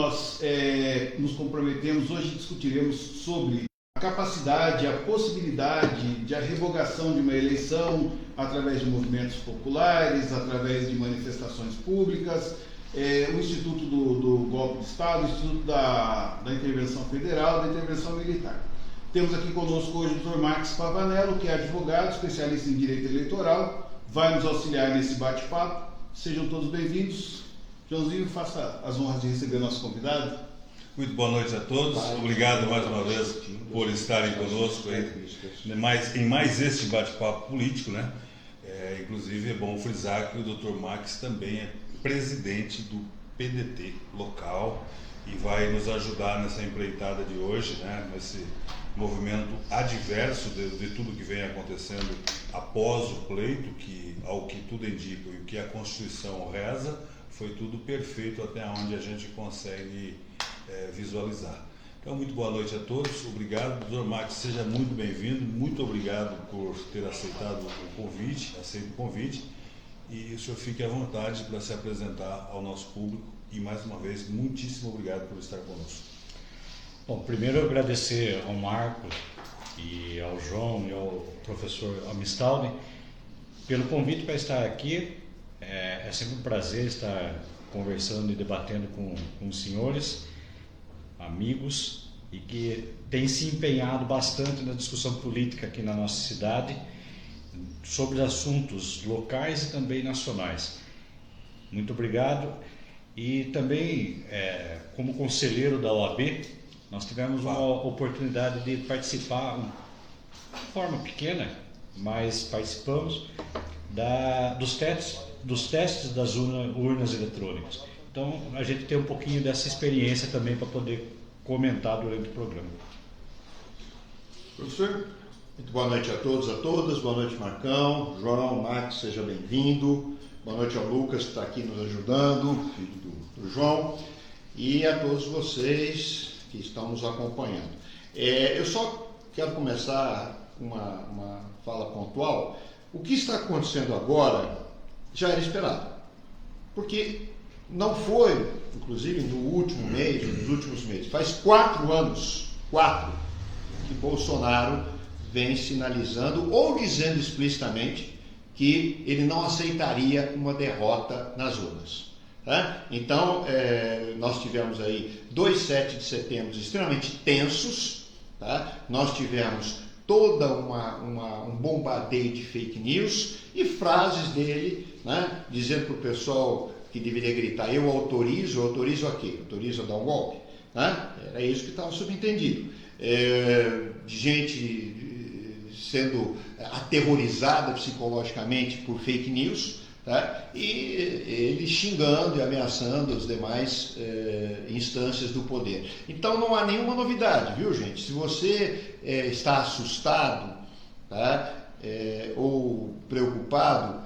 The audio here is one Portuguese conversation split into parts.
nós nos comprometemos, hoje discutiremos sobre a capacidade, a possibilidade de a revogação de uma eleição através de movimentos populares, através de manifestações públicas, o Instituto do Golpe de Estado, o Instituto da Intervenção Federal, da Intervenção Militar. Temos aqui conosco hoje o Dr. Max Pavanello, que é advogado, especialista em Direito Eleitoral, vai nos auxiliar nesse bate-papo. Sejam todos bem-vindos. Joãozinho, faça as honras de receber nosso convidado. Muito boa noite a todos. Obrigado mais uma vez por estarem conosco aí, em mais este bate-papo político, né? Inclusive é bom frisar que o Dr. Max também é presidente do PDT local e vai nos ajudar nessa empreitada de hoje, né? Nesse movimento adverso de tudo que vem acontecendo após o pleito, que, ao que tudo indica e o que a Constituição reza, foi tudo perfeito até onde a gente consegue visualizar. Então, muito boa noite a todos, obrigado. Dr. Max, seja muito bem-vindo, muito obrigado por ter aceito o convite, e o senhor fique à vontade para se apresentar ao nosso público e, mais uma vez, muitíssimo obrigado por estar conosco. Bom, primeiro eu agradecer ao Marco e ao João e ao professor Amistaldi pelo convite para estar aqui. É sempre um prazer estar conversando e debatendo com os senhores, amigos, e que tem se empenhado bastante na discussão política aqui na nossa cidade, sobre assuntos locais e também nacionais. Muito obrigado. E também, como conselheiro da OAB, nós tivemos uma oportunidade de participar, de forma pequena, mas participamos dos testes das urnas eletrônicas. Então, a gente tem um pouquinho dessa experiência também para poder comentar durante o programa. Professor, muito boa noite a todos e a todas. Boa noite, Marcão, João, Max, seja bem-vindo. Boa noite ao Lucas, que está aqui nos ajudando, filho do João, e a todos vocês que estão nos acompanhando. Eu só quero começar uma fala pontual. O que está acontecendo agora já era esperado, porque não foi, inclusive no último mês, nos últimos meses, faz 4 anos, que Bolsonaro vem sinalizando ou dizendo explicitamente que ele não aceitaria uma derrota nas urnas. Tá? Então, nós tivemos aí 2 7 de setembro extremamente tensos, tá? Nós tivemos toda um bombardeio de fake news e frases dele, né, dizendo para o pessoal que deveria gritar: eu autorizo a quê? Autorizo a dar um golpe? Né? Era isso que estava subentendido. De gente sendo aterrorizada psicologicamente por fake news, tá? E ele xingando e ameaçando as demais instâncias do poder. Então não há nenhuma novidade, viu, gente? Se você está assustado, tá? Ou preocupado,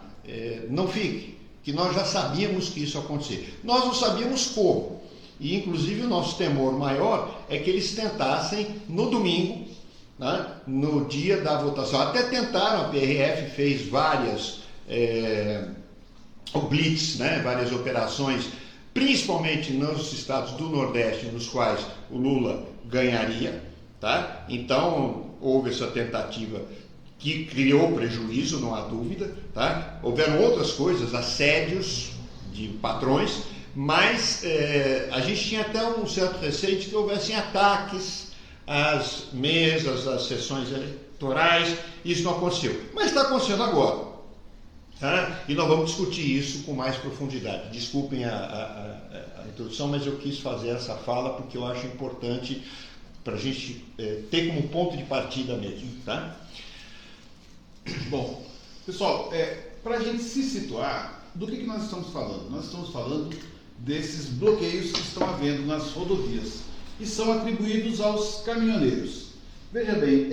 não fique, que nós já sabíamos que isso ia acontecer. Nós não sabíamos como, e inclusive o nosso temor maior é que eles tentassem no domingo, né, no dia da votação. Até tentaram, a PRF fez várias o Blitz, né, várias operações, principalmente nos estados do Nordeste, nos quais o Lula ganharia, tá? Então houve essa tentativa que criou prejuízo, não há dúvida, tá? Houveram outras coisas, assédios de patrões, mas a gente tinha até um certo receio de que houvessem ataques às mesas, às sessões eleitorais. Isso não aconteceu, mas está acontecendo agora. Tá? E nós vamos discutir isso com mais profundidade. Desculpem a introdução, mas eu quis fazer essa fala porque eu acho importante para a gente ter como ponto de partida mesmo. Tá? Bom, pessoal, para a gente se situar, do que nós estamos falando? Nós estamos falando desses bloqueios que estão havendo nas rodovias e são atribuídos aos caminhoneiros. Veja bem,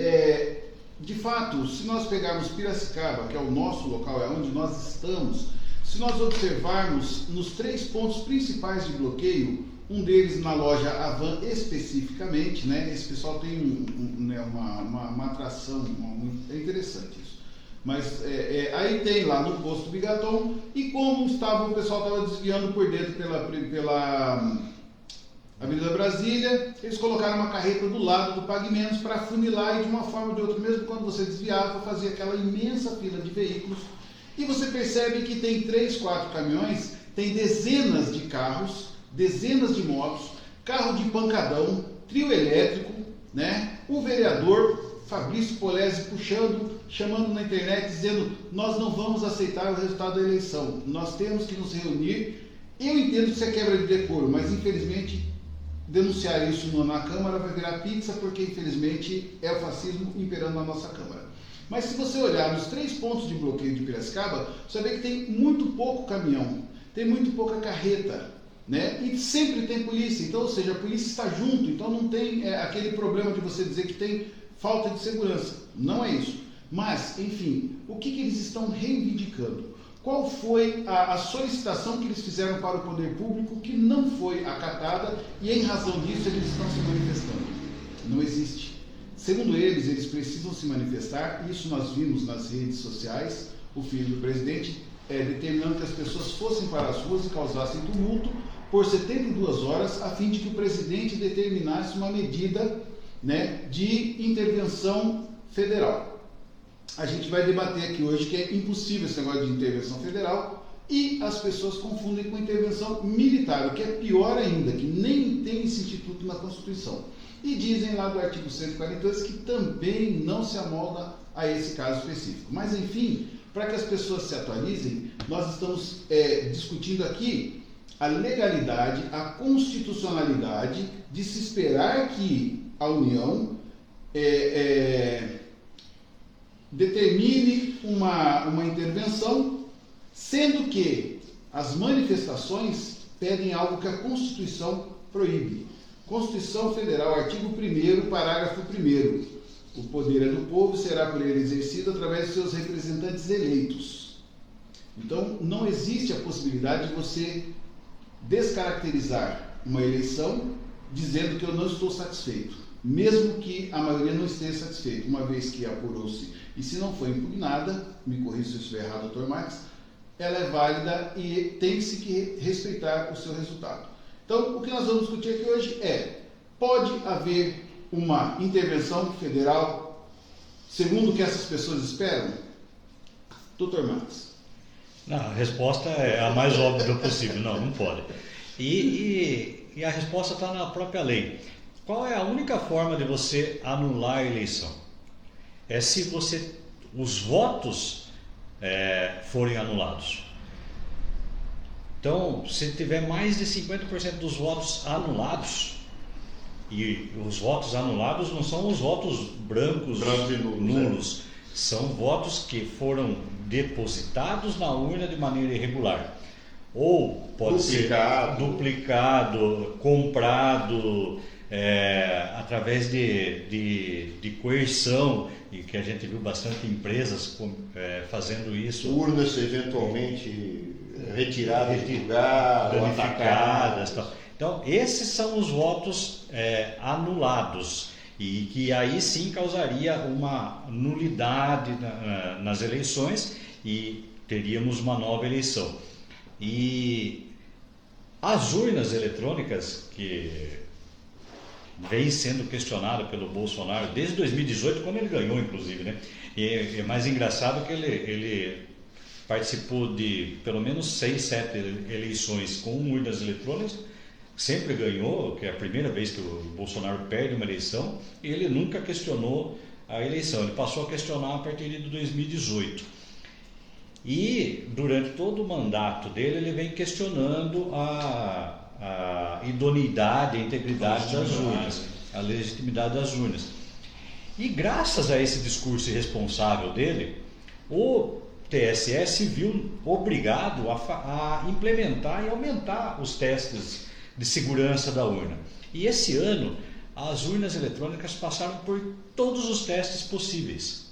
de fato, se nós pegarmos Piracicaba, que é o nosso local, é onde nós estamos, se nós observarmos nos 3 pontos principais de bloqueio, um deles na loja Avan especificamente, né? Esse pessoal tem uma atração, é interessante isso. Mas aí tem lá no posto Bigaton, e como o pessoal estava desviando por dentro pela Brasília, eles colocaram uma carreta do lado do Pague Menos para funilar e de uma forma ou de outra, mesmo quando você desviava, fazia aquela imensa fila de veículos. E você percebe que tem 3, 4 caminhões, tem dezenas de carros, dezenas de motos, carro de pancadão, trio elétrico, né? O vereador Fabrício Polese chamando na internet, dizendo: nós não vamos aceitar o resultado da eleição, nós temos que nos reunir. Eu entendo que isso é quebra de decoro, mas infelizmente denunciar isso na Câmara vai virar pizza, porque infelizmente é o fascismo imperando na nossa Câmara. Mas se você olhar nos 3 pontos de bloqueio de Piracicaba, você vai ver que tem muito pouco caminhão, tem muito pouca carreta, né? E sempre tem polícia, então, ou seja, a polícia está junto, então não tem aquele problema de você dizer que tem falta de segurança. Não é isso. Mas, enfim, o que eles estão reivindicando? Qual foi a solicitação que eles fizeram para o poder público que não foi acatada e, em razão disso, eles estão se manifestando? Não existe. Segundo eles precisam se manifestar, isso nós vimos nas redes sociais, o filho do presidente determinando que as pessoas fossem para as ruas e causassem tumulto por 72 horas, a fim de que o presidente determinasse uma medida, né, de intervenção federal. A gente vai debater aqui hoje que é impossível esse negócio de intervenção federal e as pessoas confundem com intervenção militar, o que é pior ainda, que nem tem esse instituto na Constituição. E dizem lá do artigo 142 que também não se amolda a esse caso específico. Mas, enfim, para que as pessoas se atualizem, nós estamos discutindo aqui a legalidade, a constitucionalidade de se esperar que a União determine uma intervenção, sendo que as manifestações pedem algo que a Constituição proíbe. Constituição Federal, artigo 1º, parágrafo 1º. O poder é do povo, será por ele exercido através de seus representantes eleitos. Então, não existe a possibilidade de você descaracterizar uma eleição dizendo que eu não estou satisfeito, mesmo que a maioria não esteja satisfeita, uma vez que apurou-se e se não foi impugnada, me corrija se eu estiver errado, Dr. Max, ela é válida e tem-se que respeitar o seu resultado. Então, o que nós vamos discutir aqui hoje pode haver uma intervenção federal segundo o que essas pessoas esperam? Dr. Max. Não, a resposta é a mais óbvia possível. Não pode. E a resposta está na própria lei. Qual é a única forma de você anular a eleição? É se os votos forem anulados. Então, se tiver mais de 50% dos votos anulados, e os votos anulados não são os votos brancos e nulos, são votos que foram depositados na urna de maneira irregular. Ou pode ser duplicado, comprado, através de coerção, e que a gente viu bastante empresas fazendo isso. Urnas eventualmente retiradas de lugar, danificadas, tal. Então, esses são os votos anulados, e que aí sim causaria uma nulidade nas eleições e teríamos uma nova eleição. E as urnas eletrônicas, que vem sendo questionada pelo Bolsonaro desde 2018, quando ele ganhou, inclusive, né? E é mais engraçado que ele participou de pelo menos 6, 7 eleições com urnas eletrônicas, sempre ganhou, que é a primeira vez que o Bolsonaro perde uma eleição, e ele nunca questionou a eleição, ele passou a questionar a partir de 2018. E durante todo o mandato dele, ele vem questionando a idoneidade, a integridade das urnas, a legitimidade das urnas. E graças a esse discurso irresponsável dele, o TSE se viu obrigado a implementar e aumentar os testes de segurança da urna. E esse ano, as urnas eletrônicas passaram por todos os testes possíveis,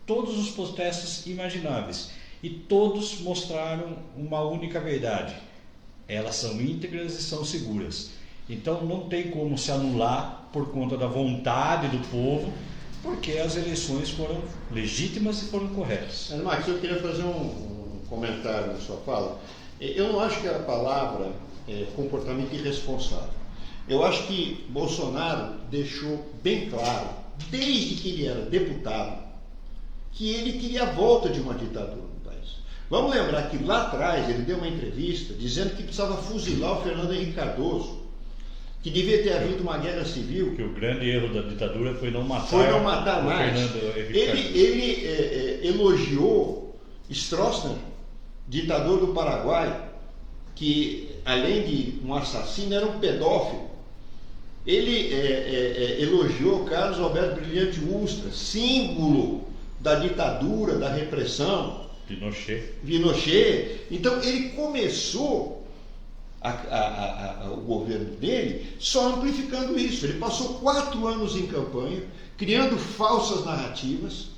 todos os testes imagináveis, e todos mostraram uma única verdade: elas são íntegras e são seguras. Então não tem como se anular por conta da vontade do povo, porque as eleições foram legítimas e foram corretas. Max, eu queria fazer um comentário na sua fala. Eu não acho que a palavra é comportamento irresponsável. Eu acho que Bolsonaro deixou bem claro, desde que ele era deputado, que ele queria a volta de uma ditadura no país. Vamos lembrar que lá atrás ele deu uma entrevista dizendo que precisava fuzilar o Fernando Henrique Cardoso, que devia ter havido uma guerra civil. Que o grande erro da ditadura foi não matar, o mais. Ele elogiou Stroessner, ditador do Paraguai, que além de um assassino era um pedófilo. Ele elogiou Carlos Alberto Brilhante Ustra, símbolo da ditadura, da repressão. Pinochet. Então ele começou o governo dele só amplificando isso. Ele passou 4 anos em campanha, criando falsas narrativas,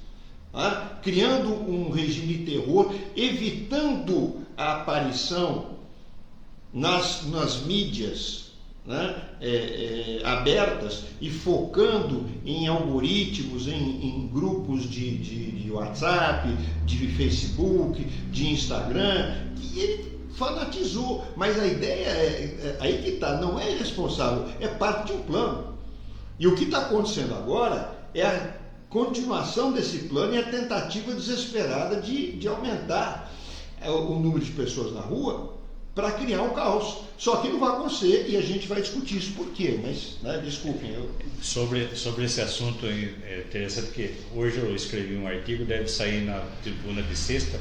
criando um regime de terror, evitando a aparição nas mídias abertas e focando em algoritmos, em grupos de WhatsApp, de Facebook, de Instagram, e ele fanatizou. Mas a ideia aí que está, não é irresponsável, é parte de um plano. E o que está acontecendo agora é a continuação desse plano e a tentativa desesperada de aumentar o número de pessoas na rua para criar um caos. Só que não vai acontecer e a gente vai discutir isso por quê, mas desculpem. Sobre esse assunto é interessante que hoje eu escrevi um artigo, deve sair na tribuna de sexta,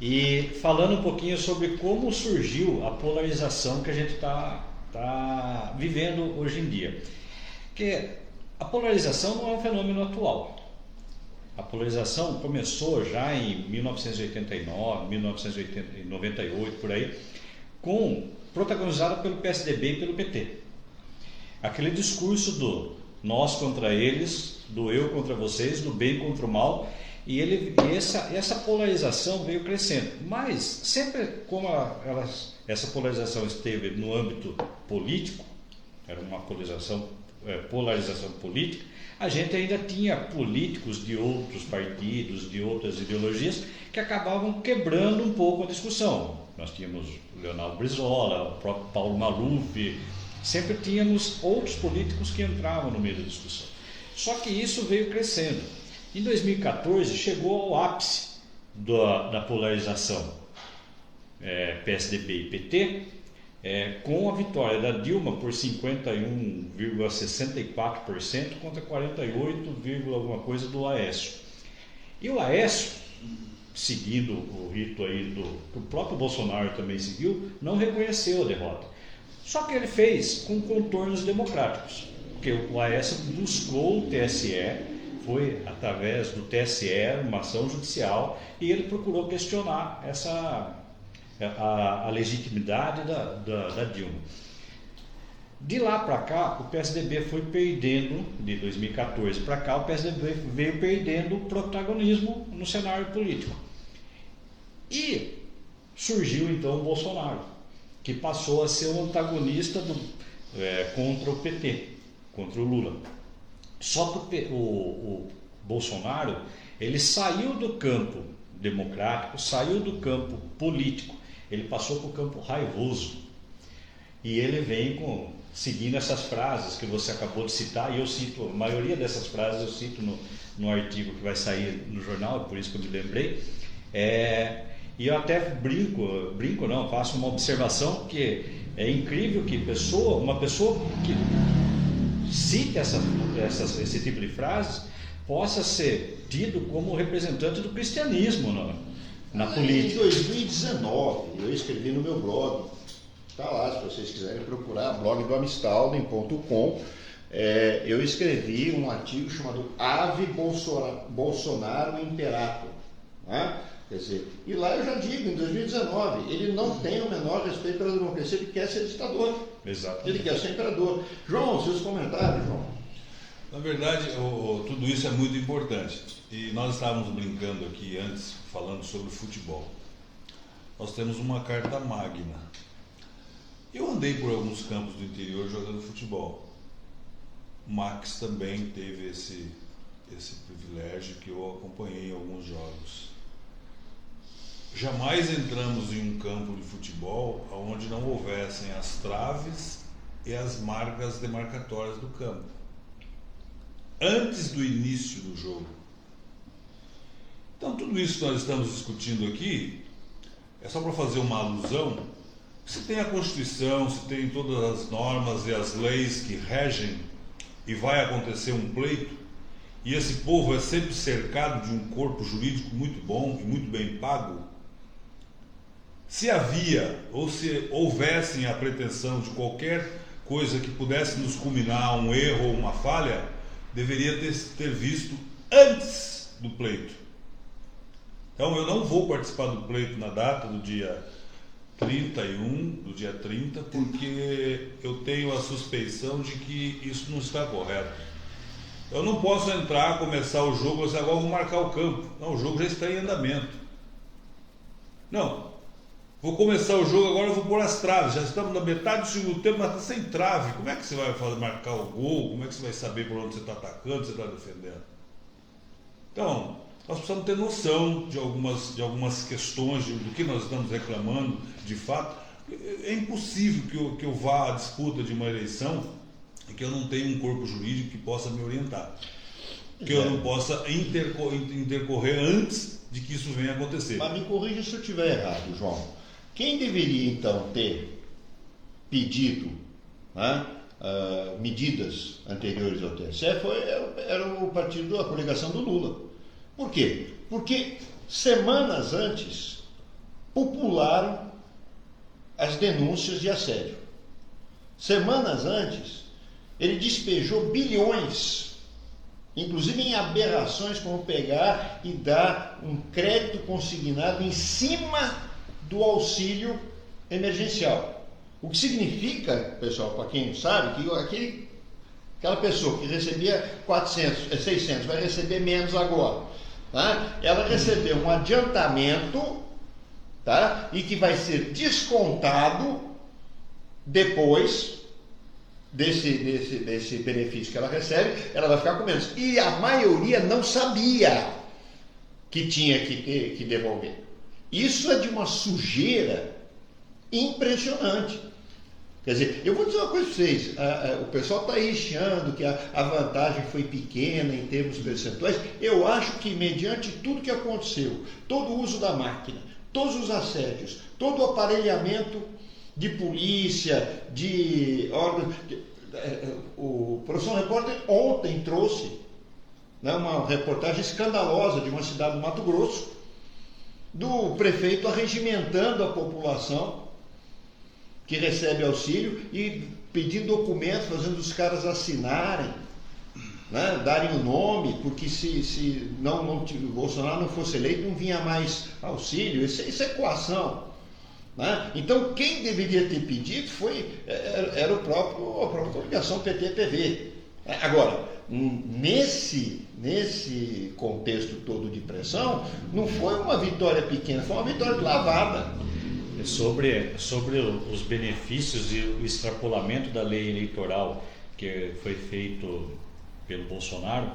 e falando um pouquinho sobre como surgiu a polarização que a gente está vivendo hoje em dia. Porque a polarização não é um fenômeno atual. A polarização começou já em 1989, 1998, por aí, protagonizada pelo PSDB e pelo PT. Aquele discurso do nós contra eles, do eu contra vocês, do bem contra o mal, e essa polarização veio crescendo. Mas sempre como essa polarização esteve no âmbito político, era uma polarização política, a gente ainda tinha políticos de outros partidos, de outras ideologias, que acabavam quebrando um pouco a discussão. Nós tínhamos o Leonardo Brizola, o próprio Paulo Maluf, sempre tínhamos outros políticos que entravam no meio da discussão. Só que isso veio crescendo. Em 2014 chegou ao ápice da polarização PSDB e PT, com a vitória da Dilma por 51,64% contra 48, alguma coisa do Aécio. E o Aécio, seguindo o rito aí que o próprio Bolsonaro também seguiu, não reconheceu a derrota. Só que ele fez com contornos democráticos, porque o Aécio buscou o TSE, foi através do TSE, uma ação judicial, e ele procurou questionar a legitimidade da Dilma. De lá para cá, o PSDB foi perdendo, de 2014 para cá, o PSDB veio perdendo o protagonismo no cenário político. E surgiu então o Bolsonaro, que passou a ser o antagonista contra o PT, contra o Lula. Só que o Bolsonaro, ele saiu do campo democrático, saiu do campo político, ele passou para o campo raivoso. E ele vem seguindo essas frases que você acabou de citar, e eu cito, a maioria dessas frases eu cito no artigo que vai sair no jornal, por isso que eu me lembrei. E eu até faço uma observação que é incrível que uma pessoa que cite esse tipo de frases possa ser tido como representante do cristianismo na política. Em 2019, eu escrevi no meu blog, está lá, se vocês quiserem procurar, blog do amistalden.com, eu escrevi um artigo chamado Ave Bolsonaro Imperator, né? Quer dizer, e lá eu já digo, em 2019, ele não tem o menor respeito pela democracia, ele quer ser ditador. Exato. Ele quer ser imperador. João, seus comentários, João. Na verdade, tudo isso é muito importante. E nós estávamos brincando aqui antes, falando sobre futebol. Nós temos uma carta magna. Eu andei por alguns campos do interior jogando futebol. Max também teve esse privilégio que eu acompanhei em alguns jogos. Jamais entramos em um campo de futebol onde não houvessem as traves e as marcas demarcatórias do campo, antes do início do jogo. Então, tudo isso que nós estamos discutindo aqui é só para fazer uma alusão. Se tem a Constituição, se tem todas as normas e as leis que regem, e vai acontecer um pleito, e esse povo é sempre cercado de um corpo jurídico muito bom e muito bem pago, se havia ou se houvessem a pretensão de qualquer coisa que pudesse nos culminar a um erro ou uma falha, deveria ter visto antes do pleito. Então eu não vou participar do pleito na data do dia 31, do dia 30, porque eu tenho a suspeição de que isso não está correto. Eu não posso entrar, começar o jogo e dizer, agora vou marcar o campo. Não, o jogo já está em andamento. Não, vou começar o jogo agora, eu vou pôr as traves. Já estamos na metade do segundo tempo, mas está sem trave. Como é que você vai marcar o gol? Como é que você vai saber por onde você está atacando, você está defendendo? Então, nós precisamos ter noção de algumas questões, do que nós estamos reclamando, de fato. É impossível que eu vá à disputa de uma eleição e que eu não tenha um corpo jurídico que possa me orientar. Que eu não possa intercorrer antes de que isso venha a acontecer. Mas me corrija se eu estiver errado, João. Quem deveria, então, ter pedido, né, medidas anteriores ao TSE era o partido, a coligação do Lula. Por quê? Porque semanas antes popularam as denúncias de assédio. Semanas antes, ele despejou bilhões, inclusive em aberrações como pegar e dar um crédito consignado em cima do auxílio emergencial. O que significa, pessoal, para quem não sabe, que aquela pessoa que recebia 600 vai receber menos agora. Tá? Ela recebeu um adiantamento, tá? E que vai ser descontado depois desse benefício que ela recebe, ela vai ficar com menos. E a maioria não sabia que tinha que devolver. Isso é de uma sujeira impressionante. Quer dizer, eu vou dizer uma coisa para vocês, o pessoal está aí chiando que a vantagem foi pequena em termos percentuais. Eu acho que, mediante tudo que aconteceu, todo o uso da máquina, todos os assédios, todo o aparelhamento de polícia, de órgãos... O Profissão Repórter ontem trouxe, né, uma reportagem escandalosa de uma cidade do Mato Grosso, do prefeito arregimentando a população que recebe auxílio e pedindo documentos, fazendo os caras assinarem, né, darem o nome, porque se o Bolsonaro não fosse eleito, não vinha mais auxílio. Isso é coação. Né? Então, quem deveria ter pedido era a própria coligação PT-PV. Agora, nesse contexto todo de pressão, não foi uma vitória pequena, foi uma vitória lavada. Sobre os benefícios e o extrapolamento da lei eleitoral que foi feito pelo Bolsonaro,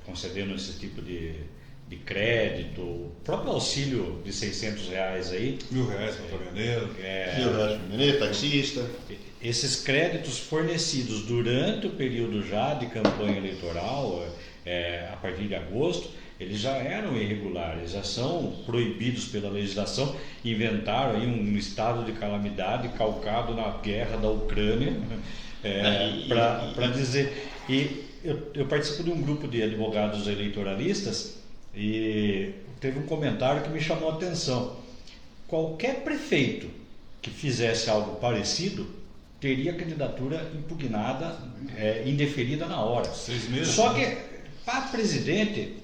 concedendo esse tipo de crédito, o próprio auxílio de R$600 aí, R$1.000 para caminhoneiro, R$1.000 para caminhoneiro, taxista. Esses créditos fornecidos durante o período já de campanha eleitoral, a partir de agosto, eles já eram irregulares, já são proibidos pela legislação. Inventaram aí um estado de calamidade calcado na guerra da Ucrânia, para dizer. E eu participo de um grupo de advogados eleitoralistas e teve um comentário que me chamou a atenção. Qualquer prefeito que fizesse algo parecido teria a candidatura impugnada, indeferida na hora. 6 meses. Só que, para presidente,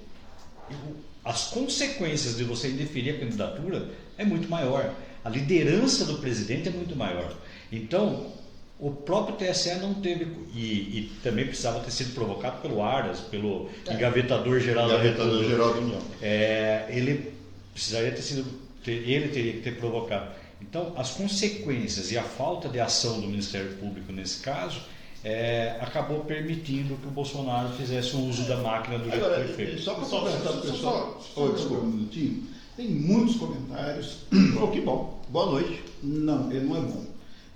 as consequências de você indeferir a candidatura é muito maior. A liderança do presidente é muito maior. Então, o próprio TSE não teve, e também precisava ter sido provocado pelo Aras, pelo engavetador geral da União. Ele precisaria ter sido, ele teria que ter provocado. Então, as consequências e a falta de ação do Ministério Público nesse caso acabou permitindo que o Bolsonaro fizesse um uso da máquina do jeito que foi feito. Só para comentar para o pessoal, desculpa um minutinho, tem muitos comentários. Oh, que bom. Boa noite. Não, ele não é bom.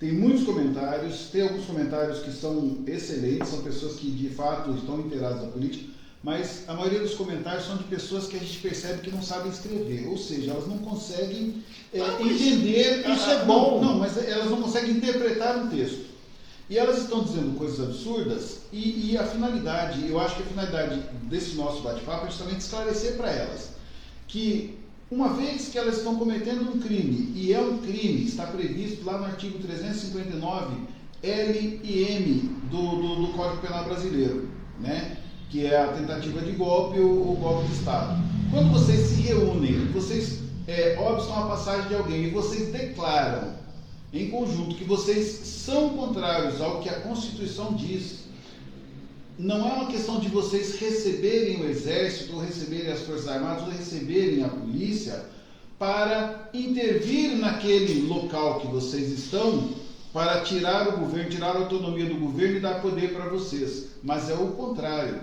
Tem muitos comentários, tem alguns comentários que são excelentes, são pessoas que de fato estão inteiradas da política, mas a maioria dos comentários são de pessoas que a gente percebe que não sabem escrever, ou seja, elas não conseguem entender... Isso é bom. Não, mas elas não conseguem interpretar um texto. E elas estão dizendo coisas absurdas e a finalidade, eu acho que a finalidade desse nosso bate-papo é justamente esclarecer para elas que uma vez que elas estão cometendo um crime, e é um crime, está previsto lá no artigo 359 L e M do Código Penal Brasileiro, né? Que é a tentativa de golpe ou golpe de Estado. Quando vocês se reúnem, vocês obstam a passagem de alguém e vocês declaram em conjunto que vocês são contrários ao que a Constituição diz, não é uma questão de vocês receberem o Exército, ou receberem as Forças Armadas, ou receberem a polícia para intervir naquele local que vocês estão, para tirar o governo, tirar a autonomia do governo e dar poder para vocês. Mas é o contrário.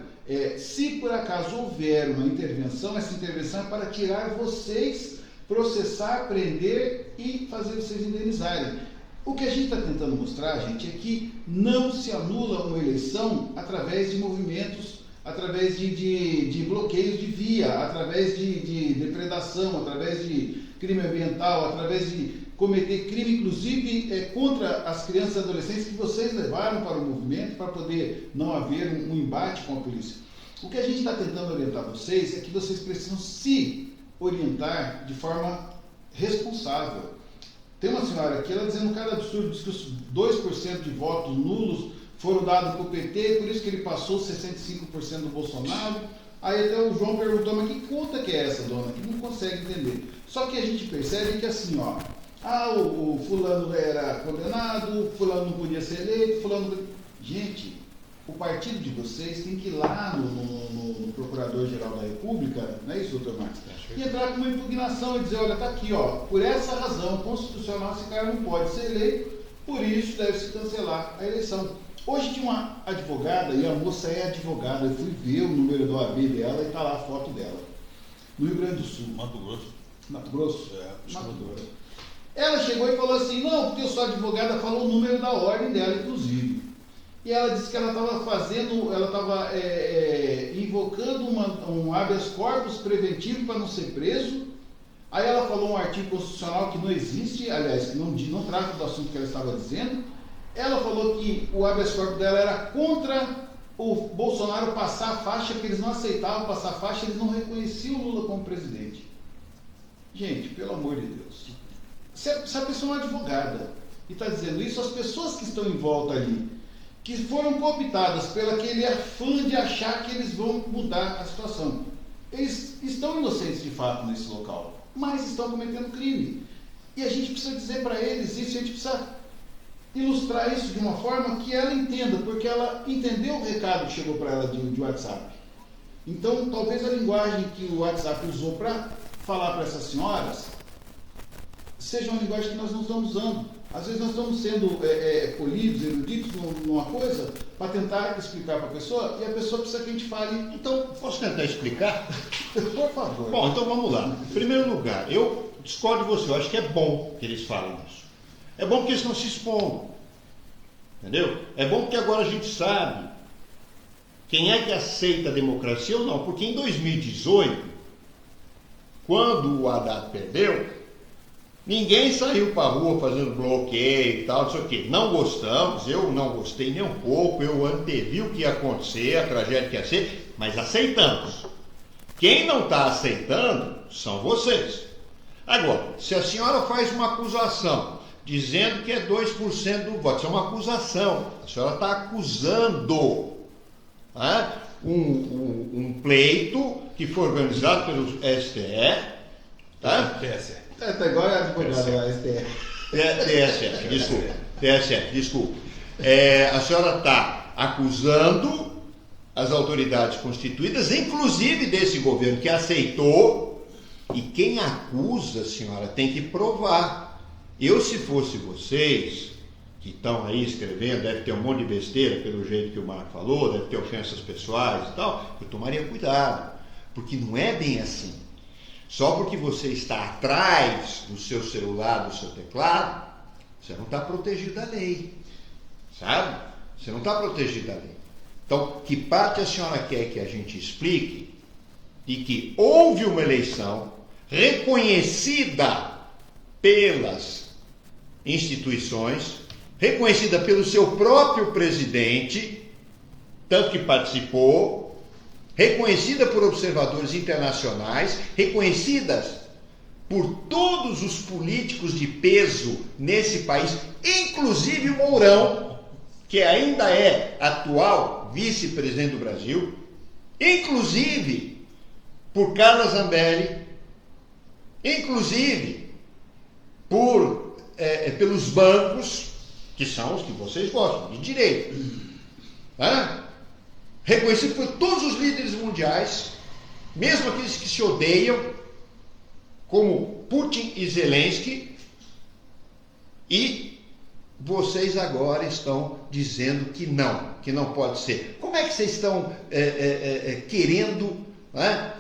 Se por acaso houver uma intervenção, essa intervenção é para tirar vocês, processar, prender e fazer vocês indenizarem. O que a gente está tentando mostrar, gente, é que não se anula uma eleição através de movimentos, através de bloqueios de via, através de depredação, através de crime ambiental, através de cometer crime, inclusive contra as crianças e adolescentes que vocês levaram para o movimento para poder não haver um embate com a polícia. O que a gente está tentando orientar vocês é que vocês precisam se orientar de forma responsável. Tem uma senhora aqui, ela dizendo cada absurdo, diz que os 2% de votos nulos foram dados para o PT, por isso que ele passou 65% do Bolsonaro. Aí até o João perguntou, mas que conta que é essa, dona? Que não consegue entender. Só que a gente percebe que assim, ó, o fulano era condenado, o fulano não podia ser eleito, fulano... Gente, o partido de vocês tem que ir lá no Procurador-Geral da República, não é isso, doutor Marcos? E entrar com uma impugnação e dizer, olha, está aqui, ó, por essa razão constitucional esse cara não pode ser eleito, por isso deve-se cancelar a eleição. Hoje tinha uma advogada, e a moça é advogada, eu fui ver o número do OAB dela e está lá a foto dela, no Rio Grande do Sul. Mato Grosso. Mato Grosso? Mato Grosso. Ela chegou e falou assim, não, porque eu sou advogada, falou o número da ordem dela, inclusive. E ela disse que ela estava invocando um habeas corpus preventivo para não ser preso. Aí ela falou um artigo constitucional que não existe, aliás, que não trata do assunto que ela estava dizendo. Ela falou que o habeas corpus dela era contra o Bolsonaro passar a faixa, que eles não aceitavam passar a faixa, eles não reconheciam o Lula como presidente. Gente, pelo amor de Deus. Se a pessoa é uma advogada e está dizendo isso, as pessoas que estão em volta ali, que foram cooptadas pelo aquele afã de achar que eles vão mudar a situação. Eles estão inocentes de fato nesse local, mas estão cometendo crime. E a gente precisa dizer para eles isso, a gente precisa ilustrar isso de uma forma que ela entenda, porque ela entendeu o recado que chegou para ela de WhatsApp. Então, talvez a linguagem que o WhatsApp usou para falar para essas senhoras seja uma linguagem que nós não estamos usando. Às vezes nós estamos sendo polidos, eruditos numa coisa para tentar explicar para a pessoa e a pessoa precisa que a gente fale. Então, posso tentar explicar? Por favor. Bom, então vamos lá. Em primeiro lugar, eu discordo de você, eu acho que é bom que eles falem isso. É bom porque eles não se expondo. Entendeu? É bom porque agora a gente sabe quem é que aceita a democracia ou não. Porque em 2018, quando o Haddad perdeu, ninguém saiu para a rua fazendo bloqueio e tal, não sei o quê. Não gostamos, eu não gostei nem um pouco, eu antevi o que ia acontecer, a tragédia que ia ser, mas aceitamos. Quem não está aceitando são vocês. Agora, se a senhora faz uma acusação dizendo que é 2% do voto, isso é uma acusação, a senhora está acusando um pleito que foi organizado pelo STF, tá? TSE. Tá igual a advogada lá, TSE, desculpa. A senhora está acusando as autoridades constituídas, inclusive desse governo que aceitou, e quem acusa, senhora, tem que provar. Eu, se fosse vocês, que estão aí escrevendo, deve ter um monte de besteira, pelo jeito que o Marco falou, deve ter ofensas pessoais e tal, eu tomaria cuidado, porque não é bem assim. Só porque você está atrás do seu celular, do seu teclado, Você não está protegido da lei. Sabe? Você não está protegido da lei. Então, que parte a senhora quer que a gente explique de que houve uma eleição reconhecida pelas instituições, reconhecida pelo seu próprio presidente, tanto que participou, reconhecida por observadores internacionais, reconhecidas por todos os políticos de peso nesse país, inclusive o Mourão, que ainda é atual vice-presidente do Brasil, inclusive por Carla Zambelli, inclusive pelos bancos, que são os que vocês gostam, de direito. Reconhecido por todos os líderes mundiais, mesmo aqueles que se odeiam, como Putin e Zelensky, e vocês agora estão dizendo que não pode ser. Como é que vocês estão querendo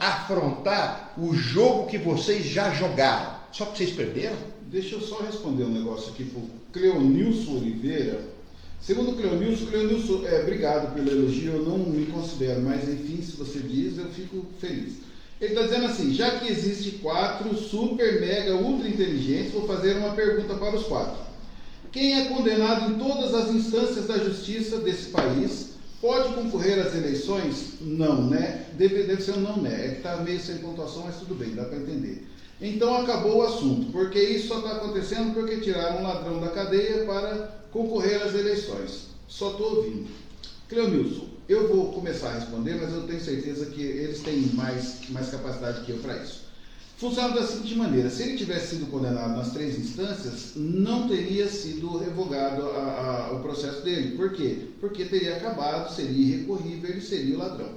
afrontar o jogo que vocês já jogaram? Só que vocês perderam? Deixa eu só responder um negócio aqui para o Cleonilson Oliveira. Segundo o Cleonilson, obrigado pelo elogio, eu não me considero, mas enfim, se você diz, eu fico feliz. Ele está dizendo assim, já que existe 4 super, mega, ultra inteligentes, vou fazer uma pergunta para os 4. Quem é condenado em todas as instâncias da justiça desse país pode concorrer às eleições? Não, né? Deve ser um não, né? É que está meio sem pontuação, mas tudo bem, dá para entender. Então acabou o assunto, porque isso só está acontecendo porque tiraram um ladrão da cadeia para concorrer às eleições. Só estou ouvindo. Cleonilson, eu vou começar a responder, mas eu tenho certeza que eles têm mais capacidade que eu para isso. Funciona da seguinte maneira, se ele tivesse sido condenado nas 3 instâncias, não teria sido revogado o processo dele. Por quê? Porque teria acabado, seria irrecorrível, ele seria o ladrão.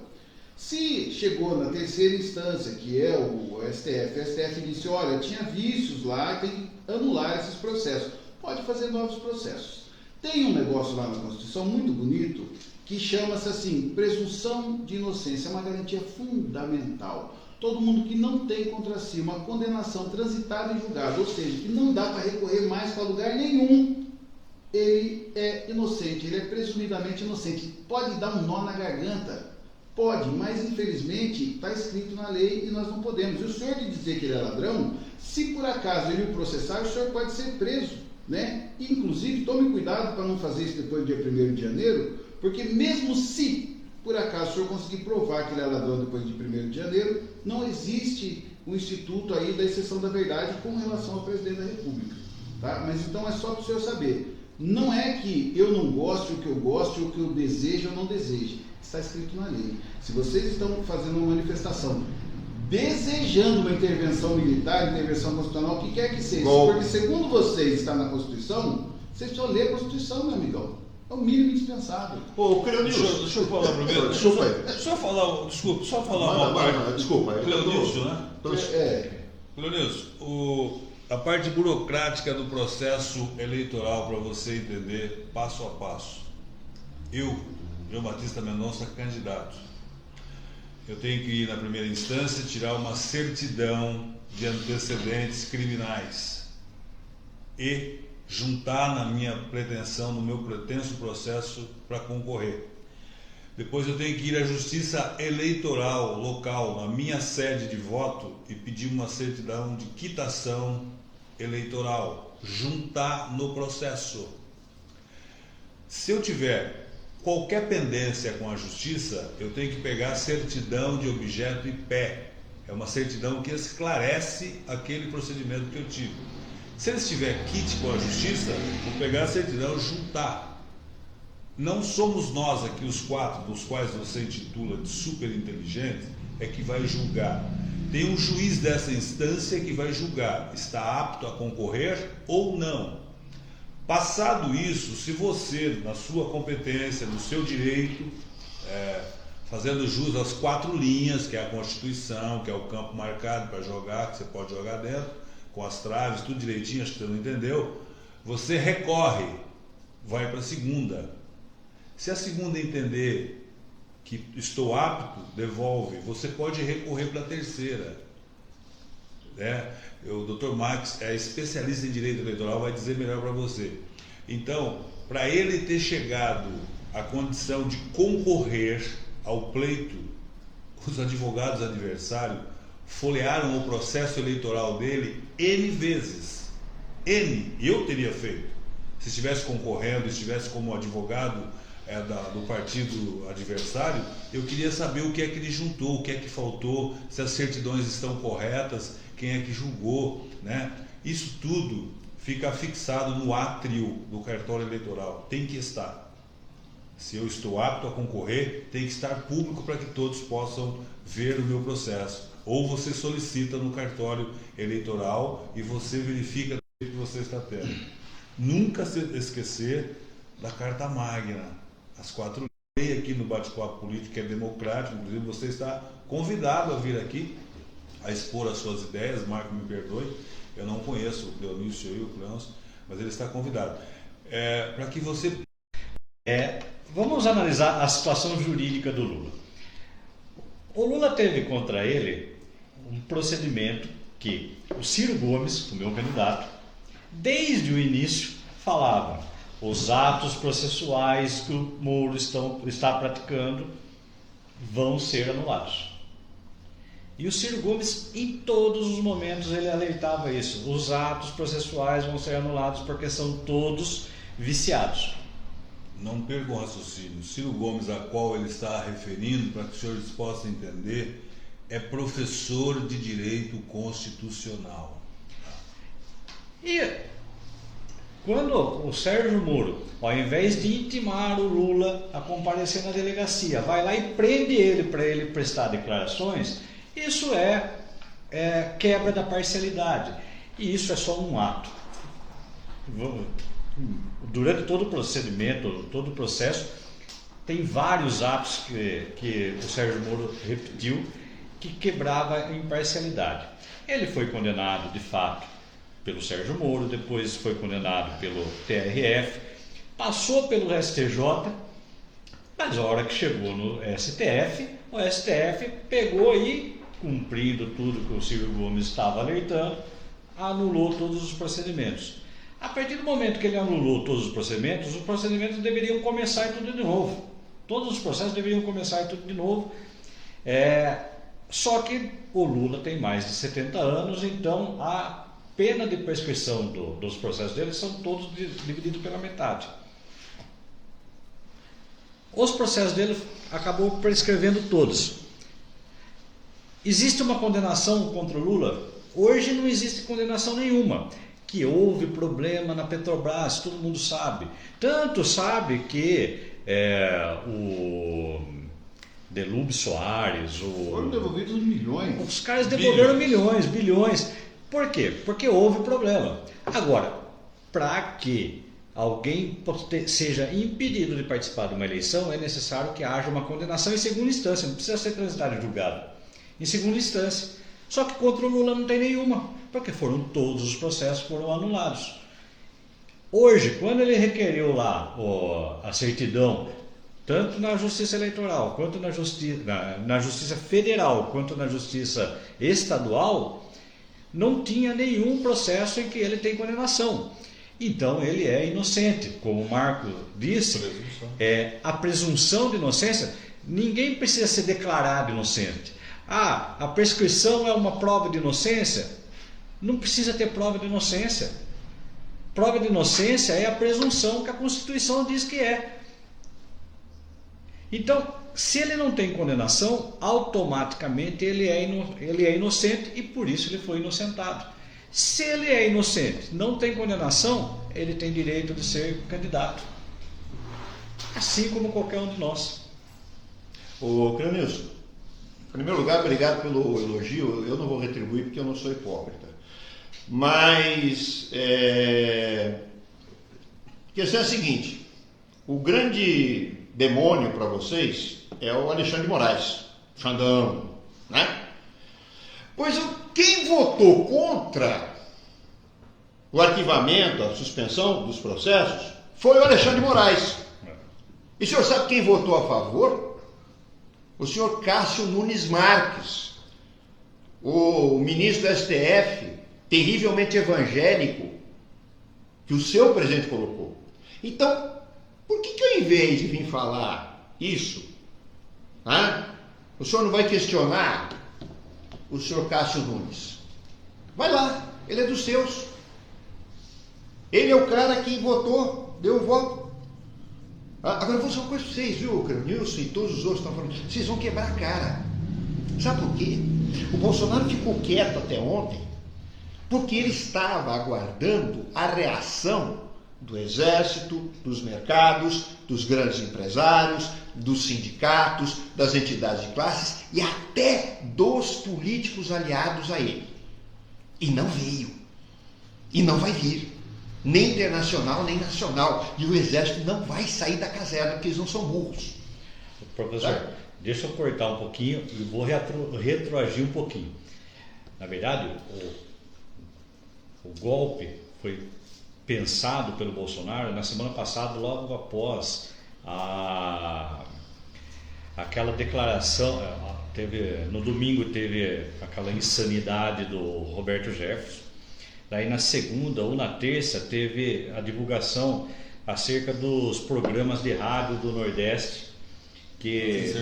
Se chegou na 3ª instância, que é o STF disse, olha, tinha vícios lá, tem que anular esses processos. Pode fazer novos processos. Tem um negócio lá na Constituição muito bonito, que chama-se assim, presunção de inocência, é uma garantia fundamental. Todo mundo que não tem contra si uma condenação transitada em julgado, ou seja, que não dá para recorrer mais para lugar nenhum, ele é inocente, ele é presumidamente inocente. Pode dar um nó na garganta, pode, mas infelizmente está escrito na lei e nós não podemos. E o senhor de dizer que ele é ladrão, se por acaso ele o processar, o senhor pode ser preso, né? E, inclusive, tome cuidado para não fazer isso depois do dia 1º de janeiro, porque mesmo se por acaso o senhor conseguir provar que ele é ladrão depois de 1º de janeiro, não existe um instituto aí da exceção da verdade com relação ao presidente da República. Tá? Mas então é só para o senhor saber. Não é que eu não goste, o que eu gosto, o que eu desejo ou não desejo. Está escrito na lei. Se vocês estão fazendo uma manifestação desejando uma intervenção militar, intervenção constitucional, o que quer que seja, porque segundo vocês está na Constituição, vocês precisam ler a Constituição, meu amigão. É o mínimo indispensável. Ô, Cleonilson, Deixa eu falar primeiro. Desculpa aí. Só falar uma parte. Desculpa aí. Cleonilson, né? Cleonilson, a parte burocrática do processo eleitoral, para você entender passo a passo. Eu, João Batista Mendonça, candidato. Eu tenho que ir na primeira instância tirar uma certidão de antecedentes criminais e juntar na minha pretensão, no meu pretenso processo para concorrer. Depois eu tenho que ir à justiça eleitoral local, na minha sede de voto, e pedir uma certidão de quitação eleitoral, juntar no processo. Se eu tiver qualquer pendência com a justiça, eu tenho que pegar a certidão de objeto e pé. É uma certidão que esclarece aquele procedimento que eu tive. Se ele estiver quite com a justiça, vou pegar a certidão e juntar. Não somos nós aqui, os 4, dos quais você intitula de super inteligente, é que vai julgar. Tem um juiz dessa instância que vai julgar, está apto a concorrer ou não. Passado isso, se você, na sua competência, no seu direito, fazendo jus às 4 linhas, que é a Constituição, que é o campo marcado para jogar, que você pode jogar dentro, com as traves, tudo direitinho, acho que você não entendeu, você recorre, vai para a segunda. Se a segunda entender que estou apto, devolve, você pode recorrer para a terceira. né? O Dr. Max é especialista em direito eleitoral, vai dizer melhor para você. Então, para ele ter chegado à condição de concorrer ao pleito, os advogados adversários folhearam o processo eleitoral dele N vezes. N, eu teria feito. Se estivesse concorrendo, estivesse como advogado do partido adversário, eu queria saber o que é que ele juntou, o que é que faltou, se as certidões estão corretas, quem é que julgou, né? Isso tudo fica fixado no átrio do cartório eleitoral, tem que estar. Se eu estou apto a concorrer, tem que estar público para que todos possam ver o meu processo. Ou você solicita no cartório eleitoral e você verifica o que você está tendo. Nunca se esquecer da Carta Magna, as 4 leis aqui no Bate-Papo Político, que é democrático. Inclusive você está convidado a vir aqui a expor as suas ideias. Marco, me perdoe, eu não conheço o Cleonício e o Cleôncio, mas ele está convidado. Para que você... Vamos analisar a situação jurídica do Lula. O Lula teve contra ele um procedimento que o Ciro Gomes, o meu candidato, desde o início falava: os atos processuais que o Moro está praticando vão ser anulados. E o Ciro Gomes, em todos os momentos, ele alertava isso: os atos processuais vão ser anulados porque são todos viciados. Não perca o raciocínio. Ciro Gomes, a qual ele está referindo, para que os senhores possam entender, é professor de direito constitucional. E quando o Sérgio Moro, ao invés de intimar o Lula a comparecer na delegacia, vai lá e prende ele para ele prestar declarações, isso é quebra da parcialidade. E isso é só um ato. Durante todo o procedimento, todo o processo, tem vários atos que o Sérgio Moro repetiu que quebrava a imparcialidade. Ele foi condenado, de fato, pelo Sérgio Moro, depois foi condenado pelo TRF, passou pelo STJ, mas a hora que chegou no STF, o STF pegou e, cumprindo tudo que o Ciro Gomes estava alertando, anulou todos os procedimentos. A partir do momento que ele anulou todos os procedimentos deveriam começar tudo de novo. Todos os processos deveriam começar tudo de novo. Só que o Lula tem mais de 70 anos, então a pena de prescrição dos processos dele são todos divididos pela metade. Os processos dele acabou prescrevendo todos. Existe uma condenação contra o Lula? Hoje não existe condenação nenhuma. Que houve problema na Petrobras, todo mundo sabe. Tanto sabe que o Delúbio Soares... Foram devolvidos milhões. Os caras devolveram milhões, bilhões. Por quê? Porque houve problema. Agora, para que alguém seja impedido de participar de uma eleição, é necessário que haja uma condenação em segunda instância, não precisa ser transitado em julgado. Em segunda instância. Só que contra o Lula não tem nenhuma, porque todos os processos foram anulados. Hoje, quando ele requeriu lá a certidão, tanto na Justiça Eleitoral, quanto na Justiça Federal, quanto na Justiça Estadual, não tinha nenhum processo em que ele tem condenação. Então ele é inocente. Como o Marco disse, a presunção de inocência, ninguém precisa ser declarado inocente. A prescrição é uma prova de inocência? Não precisa ter prova de inocência. Prova de inocência é a presunção que a Constituição diz que é. Então, se ele não tem condenação, automaticamente ele é inocente e por isso ele foi inocentado. Se ele é inocente, não tem condenação, ele tem direito de ser candidato. Assim como qualquer um de nós. Ô, Cleonício, em primeiro lugar, obrigado pelo elogio. Eu não vou retribuir porque eu não sou hipócrita. Mas a questão é a seguinte: o grande demônio para vocês é o Alexandre de Moraes, Xandão, né? Pois quem votou contra o arquivamento, a suspensão dos processos, foi o Alexandre de Moraes. E o senhor sabe quem votou a favor? O senhor Cássio Nunes Marques. o ministro do STF, terrivelmente evangélico, que o seu presidente colocou. Então, por que ao invés de vir falar isso, o senhor não vai questionar o senhor Cássio Nunes? Vai lá, ele é dos seus. Ele é o cara que votou, deu o voto. Agora eu vou dizer uma coisa para vocês, viu, Nilson e todos os outros estão falando. Vocês vão quebrar a cara. Sabe por quê? O Bolsonaro ficou quieto até ontem porque ele estava aguardando a reação do Exército, dos mercados, dos grandes empresários, dos sindicatos, das entidades de classes e até dos políticos aliados a ele. E não veio. E não vai vir. Nem internacional, nem nacional. E o Exército não vai sair da caserna, porque eles não são burros. Professor, deixa eu cortar um pouquinho e vou retroagir um pouquinho. Na verdade, o golpe foi pensado pelo Bolsonaro na semana passada, logo após aquela declaração. No domingo teve aquela insanidade do Roberto Jefferson. Daí na segunda ou na terça teve a divulgação acerca dos programas de rádio do Nordeste, que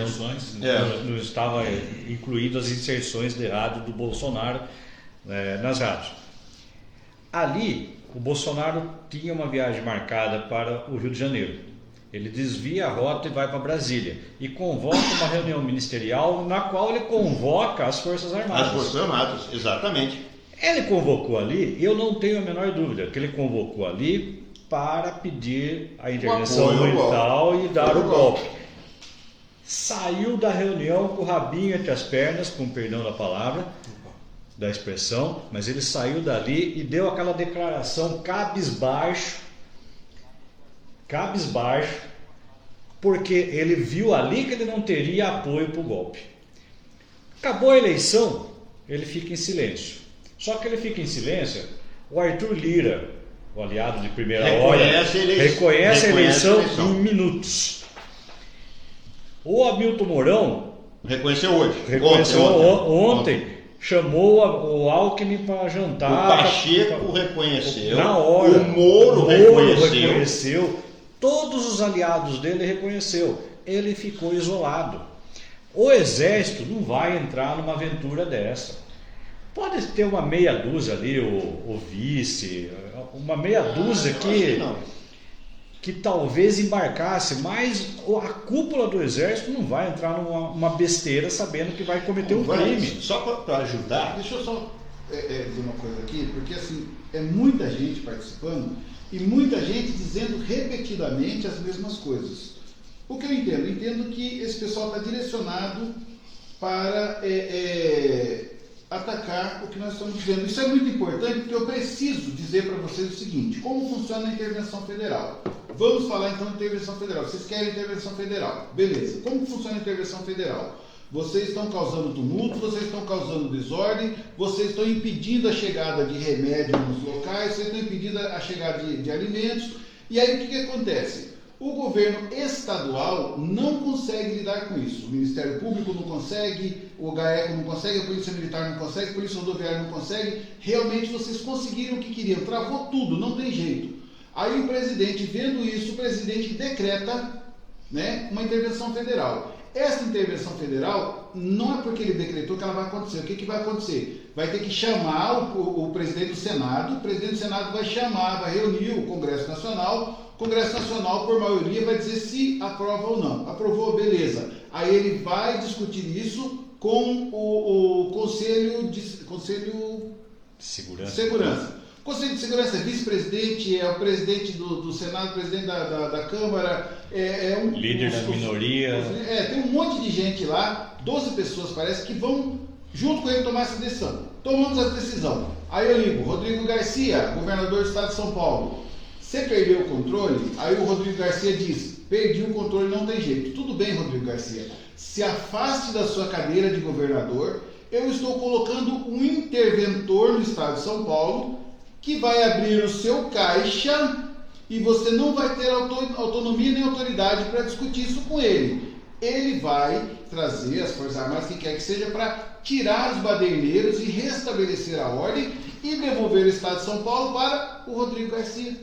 não estava incluído as inserções de rádio do Bolsonaro nas rádios. Ali, o Bolsonaro tinha uma viagem marcada para o Rio de Janeiro. Ele desvia a rota e vai para Brasília e convoca uma reunião ministerial na qual ele convoca as Forças Armadas. As Forças Armadas, exatamente. Ele convocou ali, eu não tenho a menor dúvida, que ele convocou ali para pedir a intervenção militar e dar o golpe. Saiu da reunião com o rabinho entre as pernas, com perdão da palavra, da expressão, mas ele saiu dali e deu aquela declaração cabisbaixo, porque ele viu ali que ele não teria apoio para o golpe. Acabou a eleição, ele fica em silêncio. Só que ele fica em silêncio, o Arthur Lira, o aliado de primeira hora, reconhece a eleição em minutos. O Hamilton Mourão reconheceu hoje. Ontem. Chamou o Alckmin para jantar. O Pacheco reconheceu. Na hora. O Moro reconheceu. Todos os aliados dele reconheceu. Ele ficou isolado. O Exército não vai entrar numa aventura dessa. Pode ter uma meia dúzia ali, o vice, uma meia dúzia que talvez embarcasse, mas a cúpula do Exército não vai entrar numa besteira sabendo que vai cometer um crime. Só para ajudar. Deixa eu só dizer uma coisa aqui, porque assim, é muita gente participando e muita gente dizendo repetidamente as mesmas coisas. O que eu entendo? Eu entendo que esse pessoal está direcionado para atacar o que nós estamos dizendo. Isso é muito importante porque eu preciso dizer para vocês o seguinte: como funciona a intervenção federal? Vamos falar então de intervenção federal. Vocês querem intervenção federal? Beleza. Como funciona a intervenção federal? Vocês estão causando tumulto, vocês estão causando desordem, vocês estão impedindo a chegada de remédio nos locais, vocês estão impedindo a chegada de alimentos. E aí o que acontece? O governo estadual não consegue lidar com isso. O Ministério Público não consegue, o GAECO não consegue, a Polícia Militar não consegue, a Polícia Rodoviária não consegue. Realmente vocês conseguiram o que queriam, travou tudo, não tem jeito. Aí o presidente, vendo isso, o presidente decreta, uma intervenção federal. Essa intervenção federal não é porque ele decretou que ela vai acontecer. O que vai acontecer? Vai ter que chamar o presidente do Senado, o presidente do Senado vai chamar, vai reunir o Congresso Nacional. O Congresso Nacional, por maioria, vai dizer se aprova ou não. Aprovou, beleza. Aí ele vai discutir isso com o Conselho de Segurança. O Conselho de Segurança é vice-presidente, é o presidente do Senado, presidente da Câmara, líder da minoria. Tem um monte de gente lá, 12 pessoas parece, que vão junto com ele tomar essa decisão. Tomamos essa decisão. Aí eu ligo, Rodrigo Garcia, governador do estado de São Paulo. Você perdeu o controle? Aí o Rodrigo Garcia diz: perdi o controle, não tem jeito. Tudo bem, Rodrigo Garcia. Se afaste da sua cadeira de governador. Eu estou colocando um interventor no estado de São Paulo que vai abrir o seu caixa e você não vai ter autonomia nem autoridade para discutir isso com ele. ele vai trazer as Forças Armadas, que quer que seja, para tirar os baderneiros e restabelecer a ordem e devolver o Estado de São Paulo para o Rodrigo Garcia.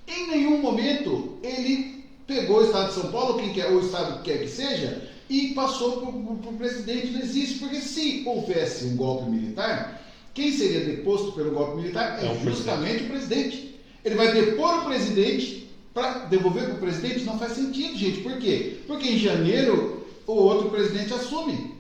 Em nenhum momento ele pegou o Estado de São Paulo, quem quer, ou o Estado que quer que seja, e passou para o presidente. Não existe, porque se houvesse um golpe militar, quem seria deposto pelo golpe militar é justamente o presidente. Ele vai depor o presidente para devolver para o presidente? Não faz sentido, gente. Por quê? Porque em janeiro o outro presidente assume.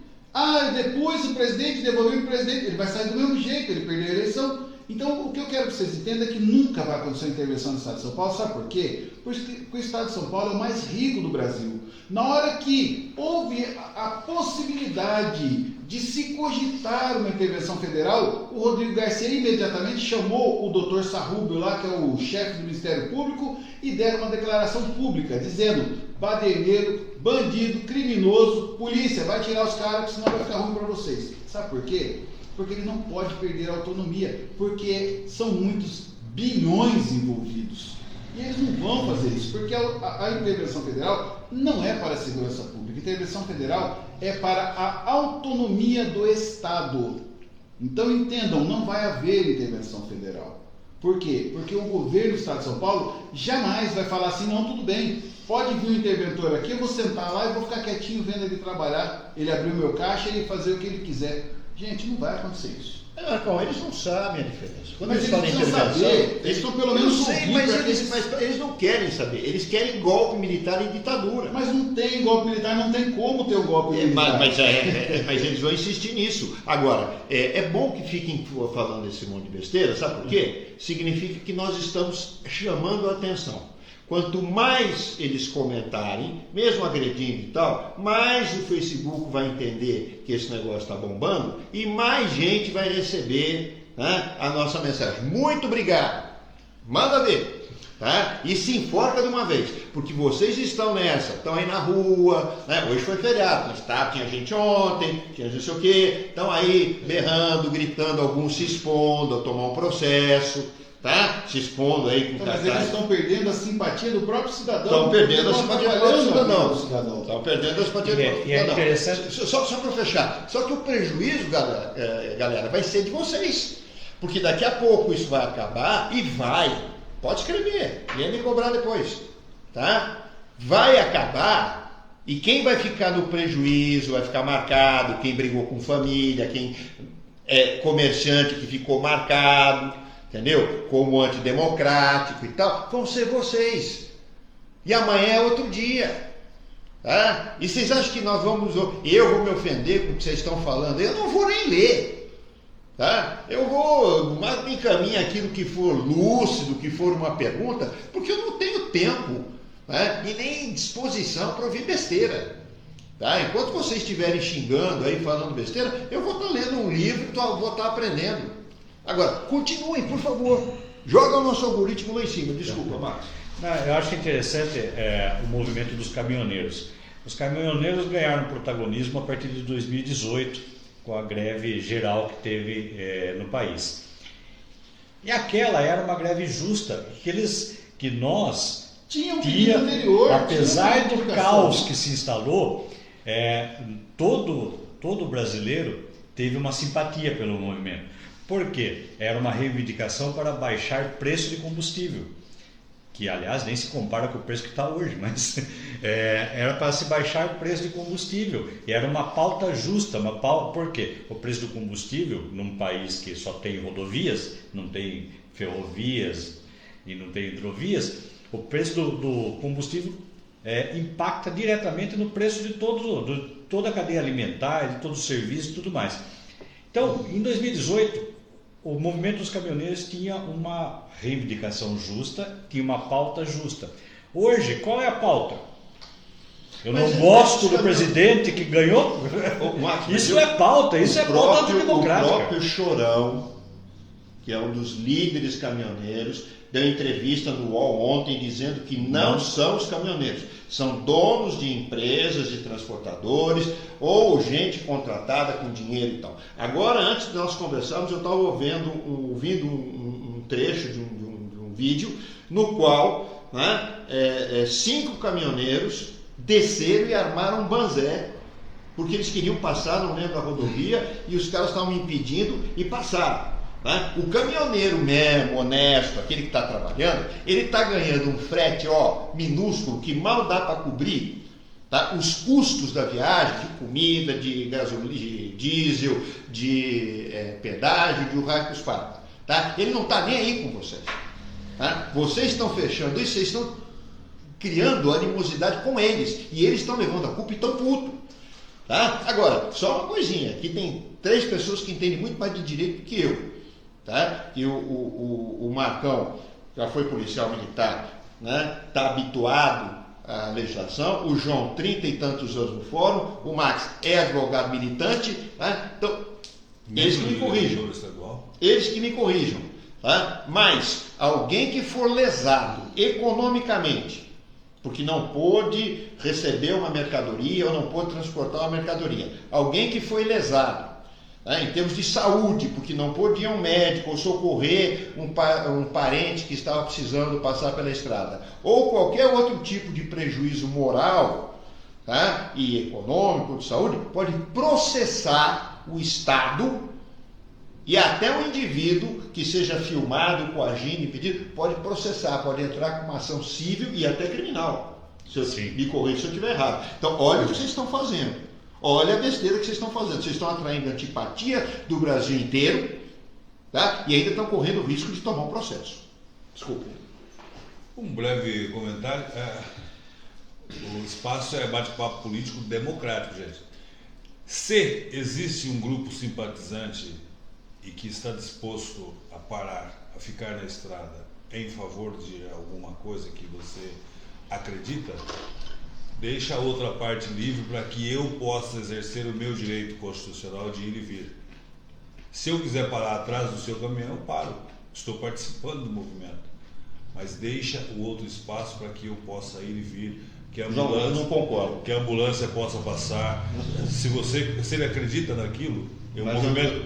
Depois o presidente devolveu para o presidente. Ele vai sair do mesmo jeito, ele perdeu a eleição. Então, o que eu quero que vocês entendam é que nunca vai acontecer uma intervenção no Estado de São Paulo. Sabe por quê? Porque o Estado de São Paulo é o mais rico do Brasil. Na hora que houve a possibilidade de se cogitar uma intervenção federal, o Rodrigo Garcia imediatamente chamou o Dr. Sarrubio lá, que é o chefe do Ministério Público, e deram uma declaração pública, dizendo: baderneiro, bandido, criminoso, polícia, vai tirar os caras, senão vai ficar ruim para vocês. Sabe por quê? Porque ele não pode perder a autonomia, porque são muitos bilhões envolvidos. E eles não vão fazer isso, porque a intervenção federal não é para a segurança pública. A intervenção federal é para a autonomia do Estado. Então entendam, não vai haver intervenção federal. Por quê? Porque o governo do Estado de São Paulo jamais vai falar assim: não, tudo bem, pode vir um interventor aqui, eu vou sentar lá e vou ficar quietinho vendo ele trabalhar, ele abrir o meu caixa e fazer o que ele quiser. Gente, não vai acontecer isso. Marcão, eles não sabem a diferença. Quando Mas eles falam em precisam intervenção, saber, eles estão pelo menos mas eles não querem saber. Eles querem golpe militar e ditadura. Mas não tem golpe militar, não tem como ter um golpe militar. Mas eles vão insistir nisso. Agora, é bom que fiquem falando esse monte de besteira, sabe por quê? Significa que nós estamos chamando a atenção. Quanto mais eles comentarem, mesmo agredindo e tal, mais o Facebook vai entender que esse negócio está bombando e mais gente vai receber, né, a nossa mensagem. Muito obrigado. Manda ver. Tá? E se enforca de uma vez, porque vocês estão nessa, estão aí na rua, né? Hoje foi feriado, mas tinha gente ontem, tinha não sei o quê, estão aí berrando, gritando, alguns se expondo a tomar um processo. Tá? Se expondo aí com cartaz. Mas eles estão perdendo a simpatia do próprio cidadão. Estão perdendo a simpatia do próprio cidadão. Estão perdendo a simpatia do próprio cidadão. É interessante. Só para fechar. Só que o prejuízo, galera, vai ser de vocês. Porque daqui a pouco isso vai acabar e vai. Pode escrever. Venha me cobrar depois. Tá? Vai acabar e quem vai ficar no prejuízo, vai ficar marcado, quem brigou com família, quem é comerciante que ficou marcado, entendeu? Como antidemocrático e tal, vão ser vocês. E amanhã é outro dia. Tá? E vocês acham que nós vamos... Eu vou me ofender com o que vocês estão falando? Eu não vou nem ler. Tá? Eu vou... Mas me encaminha aquilo que for lúcido, que for uma pergunta, porque eu não tenho tempo, né, e nem disposição para ouvir besteira. Tá? Enquanto vocês estiverem xingando aí, falando besteira, eu vou estar lendo um livro e vou estar aprendendo. Agora, continuem, por favor. Joga o nosso algoritmo lá em cima. Desculpa, Marcos. Eu acho interessante o movimento dos caminhoneiros. Os caminhoneiros ganharam protagonismo a partir de 2018, com a greve geral que teve no país. E aquela era uma greve justa, que nós anterior, apesar do caos que se instalou, todo brasileiro teve uma simpatia pelo movimento. Por quê? Era uma reivindicação para baixar preço de combustível, que aliás nem se compara com o preço que está hoje, mas era para se baixar o preço de combustível. E era uma pauta justa, por quê? O preço do combustível, num país que só tem rodovias, não tem ferrovias e não tem hidrovias, o preço do combustível impacta diretamente no preço de toda a cadeia alimentar, de todo o serviço e tudo mais. Então, em 2018, o movimento dos caminhoneiros tinha uma reivindicação justa, tinha uma pauta justa. Hoje, qual é a pauta? Eu não gosto do presidente que ganhou. Isso é pauta, isso é pauta democrática. O próprio Chorão, que é um dos líderes caminhoneiros, deu entrevista no UOL ontem dizendo que não são os caminhoneiros, são donos de empresas, de transportadores ou gente contratada com dinheiro e tal. Agora, antes de nós conversarmos, eu estava ouvindo um trecho de um vídeo no qual 5 caminhoneiros desceram e armaram um banzé, porque eles queriam passar, não lembro, a rodovia, e os caras estavam me impedindo e passaram. Tá? O caminhoneiro mesmo, honesto, aquele que está trabalhando, ele está ganhando um frete minúsculo, que mal dá para cobrir, tá? Os custos da viagem, de comida, de gasolina, de diesel, de pedágio, de o raio que os paga. Tá? Ele não está nem aí com vocês. Tá? Vocês estão fechando isso, vocês estão criando animosidade com eles, e eles estão levando a culpa e estão putos. Tá? Agora, só uma coisinha, aqui tem 3 pessoas que entendem muito mais de direito que eu. Tá? Que o Marcão já foi policial militar, né? Está habituado à legislação, o João 30 e tantos anos no fórum, o Max é advogado militante, tá? Então, eles que me corrijam. Eles que me corrijam. Tá? Mas alguém que for lesado economicamente, porque não pôde receber uma mercadoria ou não pôde transportar uma mercadoria, alguém que foi lesado, em termos de saúde, porque não pôde ir a um médico ou socorrer um parente que estava precisando passar pela estrada, ou qualquer outro tipo de prejuízo moral, tá? E econômico, de saúde, pode processar o Estado e até o indivíduo que seja filmado, coagindo, impedido, pode processar, pode entrar com uma ação civil e até criminal. Me corrija se eu estiver errado. Então, olha o que vocês estão fazendo. Olha a besteira que vocês estão fazendo. Vocês estão atraindo antipatia do Brasil inteiro, tá? E ainda estão correndo o risco de tomar um processo. Desculpe. Um breve comentário. O espaço é bate-papo político democrático, gente. Se existe um grupo simpatizante e que está disposto a parar, a ficar na estrada em favor de alguma coisa que você acredita, deixa a outra parte livre para que eu possa exercer o meu direito constitucional de ir e vir. Se eu quiser parar atrás do seu caminhão, eu paro. Estou participando do movimento. Mas deixa o outro espaço para que eu possa ir e vir. Que a ambulância, eu não concordo. Que a ambulância possa passar. Se ele acredita naquilo,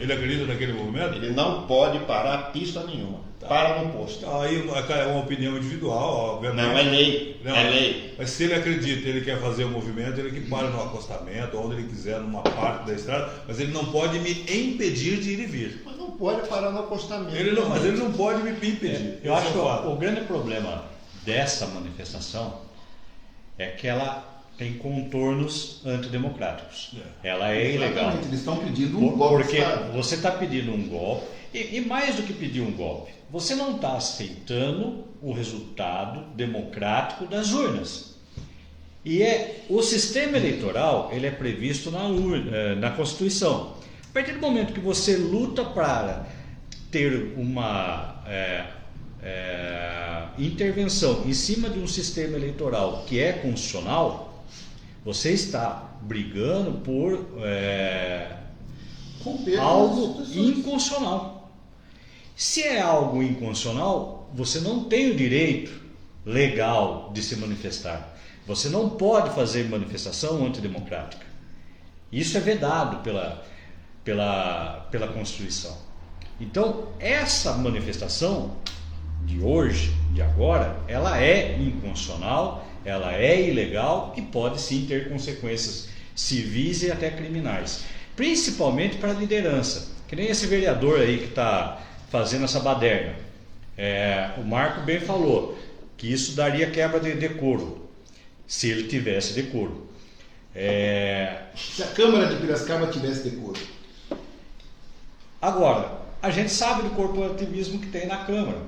ele acredita naquele movimento? Ele não pode parar pista nenhuma. Tá. Para no posto. Aí é uma opinião individual, obviamente. Não, é lei. Não, é lei. Mas se ele acredita, ele quer fazer o movimento, ele que para no acostamento, onde ele quiser, numa parte da estrada, mas ele não pode me impedir de ir e vir. Mas não pode parar no acostamento. Mas ele não pode me impedir. Eu acho que o grande problema dessa manifestação é que ela tem contornos antidemocráticos. Ela é ilegal. Exatamente, eles estão pedindo um golpe. Porque você está pedindo um golpe, e mais do que pedir um golpe, você não está aceitando o resultado democrático das urnas. E o sistema eleitoral ele é previsto na Constituição. A partir do momento que você luta para ter uma intervenção em cima de um sistema eleitoral que é constitucional, você está brigando por algo inconstitucional. Se é algo inconstitucional, você não tem o direito legal de se manifestar. Você não pode fazer manifestação antidemocrática. Isso é vedado pela Constituição. Então, essa manifestação de hoje, de agora, ela é inconstitucional, ela é ilegal e pode sim ter consequências civis e até criminais. Principalmente para a liderança. Que nem esse vereador aí que está fazendo essa baderna. O Marco bem falou que isso daria quebra de decoro, se ele tivesse decoro. Se a Câmara de Piracicaba tivesse decoro. Agora, a gente sabe do corporativismo que tem na Câmara,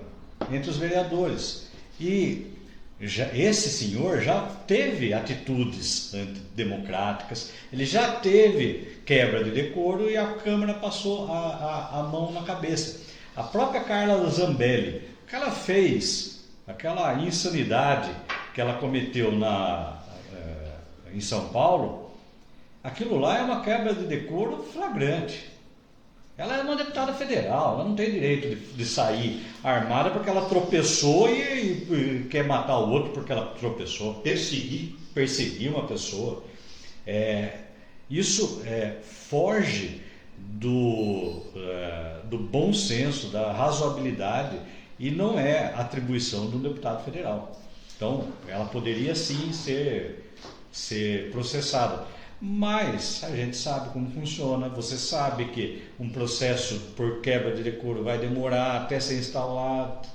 entre os vereadores. E esse senhor já teve atitudes antidemocráticas, ele já teve quebra de decoro e a Câmara passou a mão na cabeça. A própria Carla Zambelli, o que ela fez, aquela insanidade que ela cometeu em São Paulo, aquilo lá é uma quebra de decoro flagrante. Ela é uma deputada federal, ela não tem direito de sair armada porque ela tropeçou e quer matar o outro porque ela tropeçou. Perseguir uma pessoa. Isso foge do bom senso, da razoabilidade, e não é atribuição do deputado federal. Então, ela poderia sim ser ser processada. Mas a gente sabe como funciona, você sabe que um processo por quebra de decoro vai demorar até ser instalado,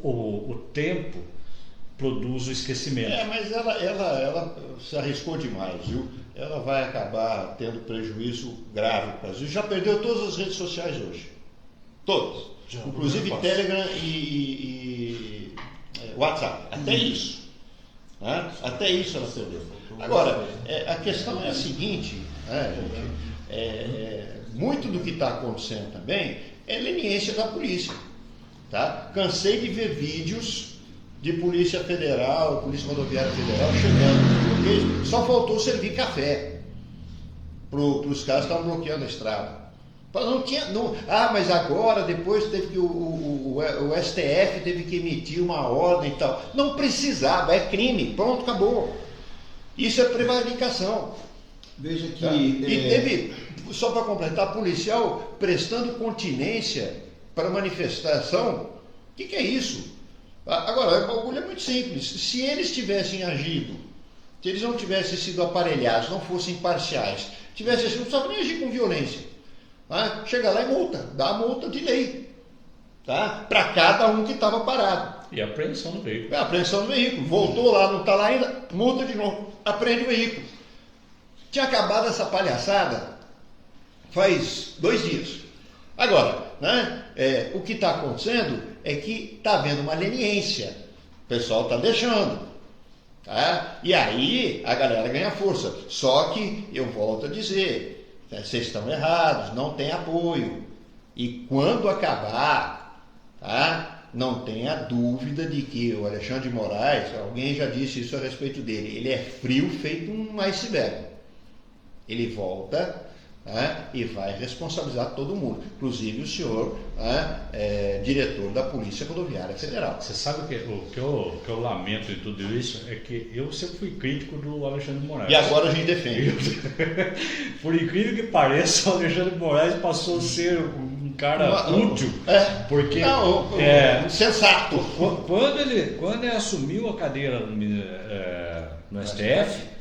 o tempo produz o esquecimento. Mas ela se arriscou demais, viu? Ela vai acabar tendo prejuízo grave para o Brasil. Já perdeu todas as redes sociais hoje. Todas. Inclusive Telegram e WhatsApp. Até isso. Né? Até isso ela perdeu. Agora, a questão é a seguinte, muito do que está acontecendo também é leniência da polícia. Tá? Cansei de ver vídeos de Polícia Federal, Polícia Rodoviária Federal chegando, porque só faltou servir café para os caras que estavam bloqueando a estrada. Mas agora, depois teve que o STF teve que emitir uma ordem e tal. Não precisava, é crime, pronto, acabou. Isso é prevaricação. Veja que... Tá? E teve, só para completar, policial prestando continência para manifestação. O que é isso? Agora, o bagulho é muito simples. Se eles tivessem agido, se eles não tivessem sido aparelhados, não fossem imparciais, tivessem agido, não precisavam nem agir com violência. Tá? Chega lá e multa, dá a multa de lei. Tá? Para cada um que estava parado. E a apreensão do veículo. A apreensão do veículo. Voltou lá, não está lá ainda, multa de novo. Apreende o veículo. Tinha acabado essa palhaçada faz 2 dias. Agora, né, o que está acontecendo é que está havendo uma leniência. O pessoal está deixando. Tá? E aí a galera ganha força. Só que, eu volto a dizer, vocês estão errados, não tem apoio. E quando acabar, tá? Não tenha dúvida de que o Alexandre de Moraes, alguém já disse isso a respeito dele, ele é frio feito um iceberg. Ele volta, tá? E vai responsabilizar todo mundo, inclusive o senhor, diretor da Polícia Rodoviária Federal. Você sabe o que eu lamento de tudo isso é que eu sempre fui crítico do Alexandre de Moraes. E agora a gente defende. Por incrível que pareça, o Alexandre de Moraes passou a ser um cara útil. Porque sensato. Quando ele assumiu a cadeira no STF,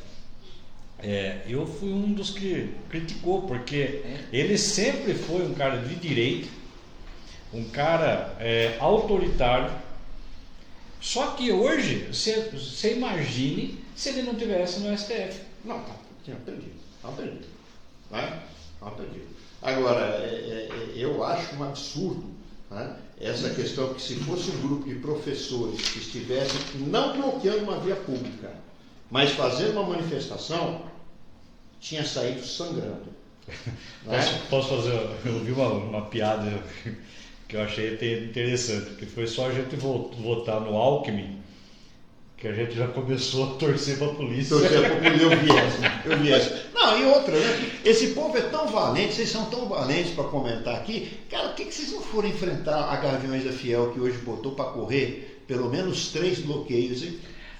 eu fui um dos que criticou, porque ele sempre foi um cara de direita, um cara autoritário. Só que hoje, você imagine se ele não tivesse no STF. Não, tinha perdido. Agora, eu acho um absurdo, né, essa questão que se fosse um grupo de professores que estivessem não bloqueando uma via pública, mas fazendo uma manifestação, tinha saído sangrando. Posso fazer? Eu vi uma piada que eu achei interessante, que foi só a gente votar no Alckmin, que a gente já começou a torcer para a polícia. Eu vi essa. Não, e outra, né? Esse povo é tão valente, vocês são tão valentes para comentar aqui. Cara, por que vocês não foram enfrentar a Gaviões da Fiel, que hoje botou para correr pelo menos 3 bloqueios, hein?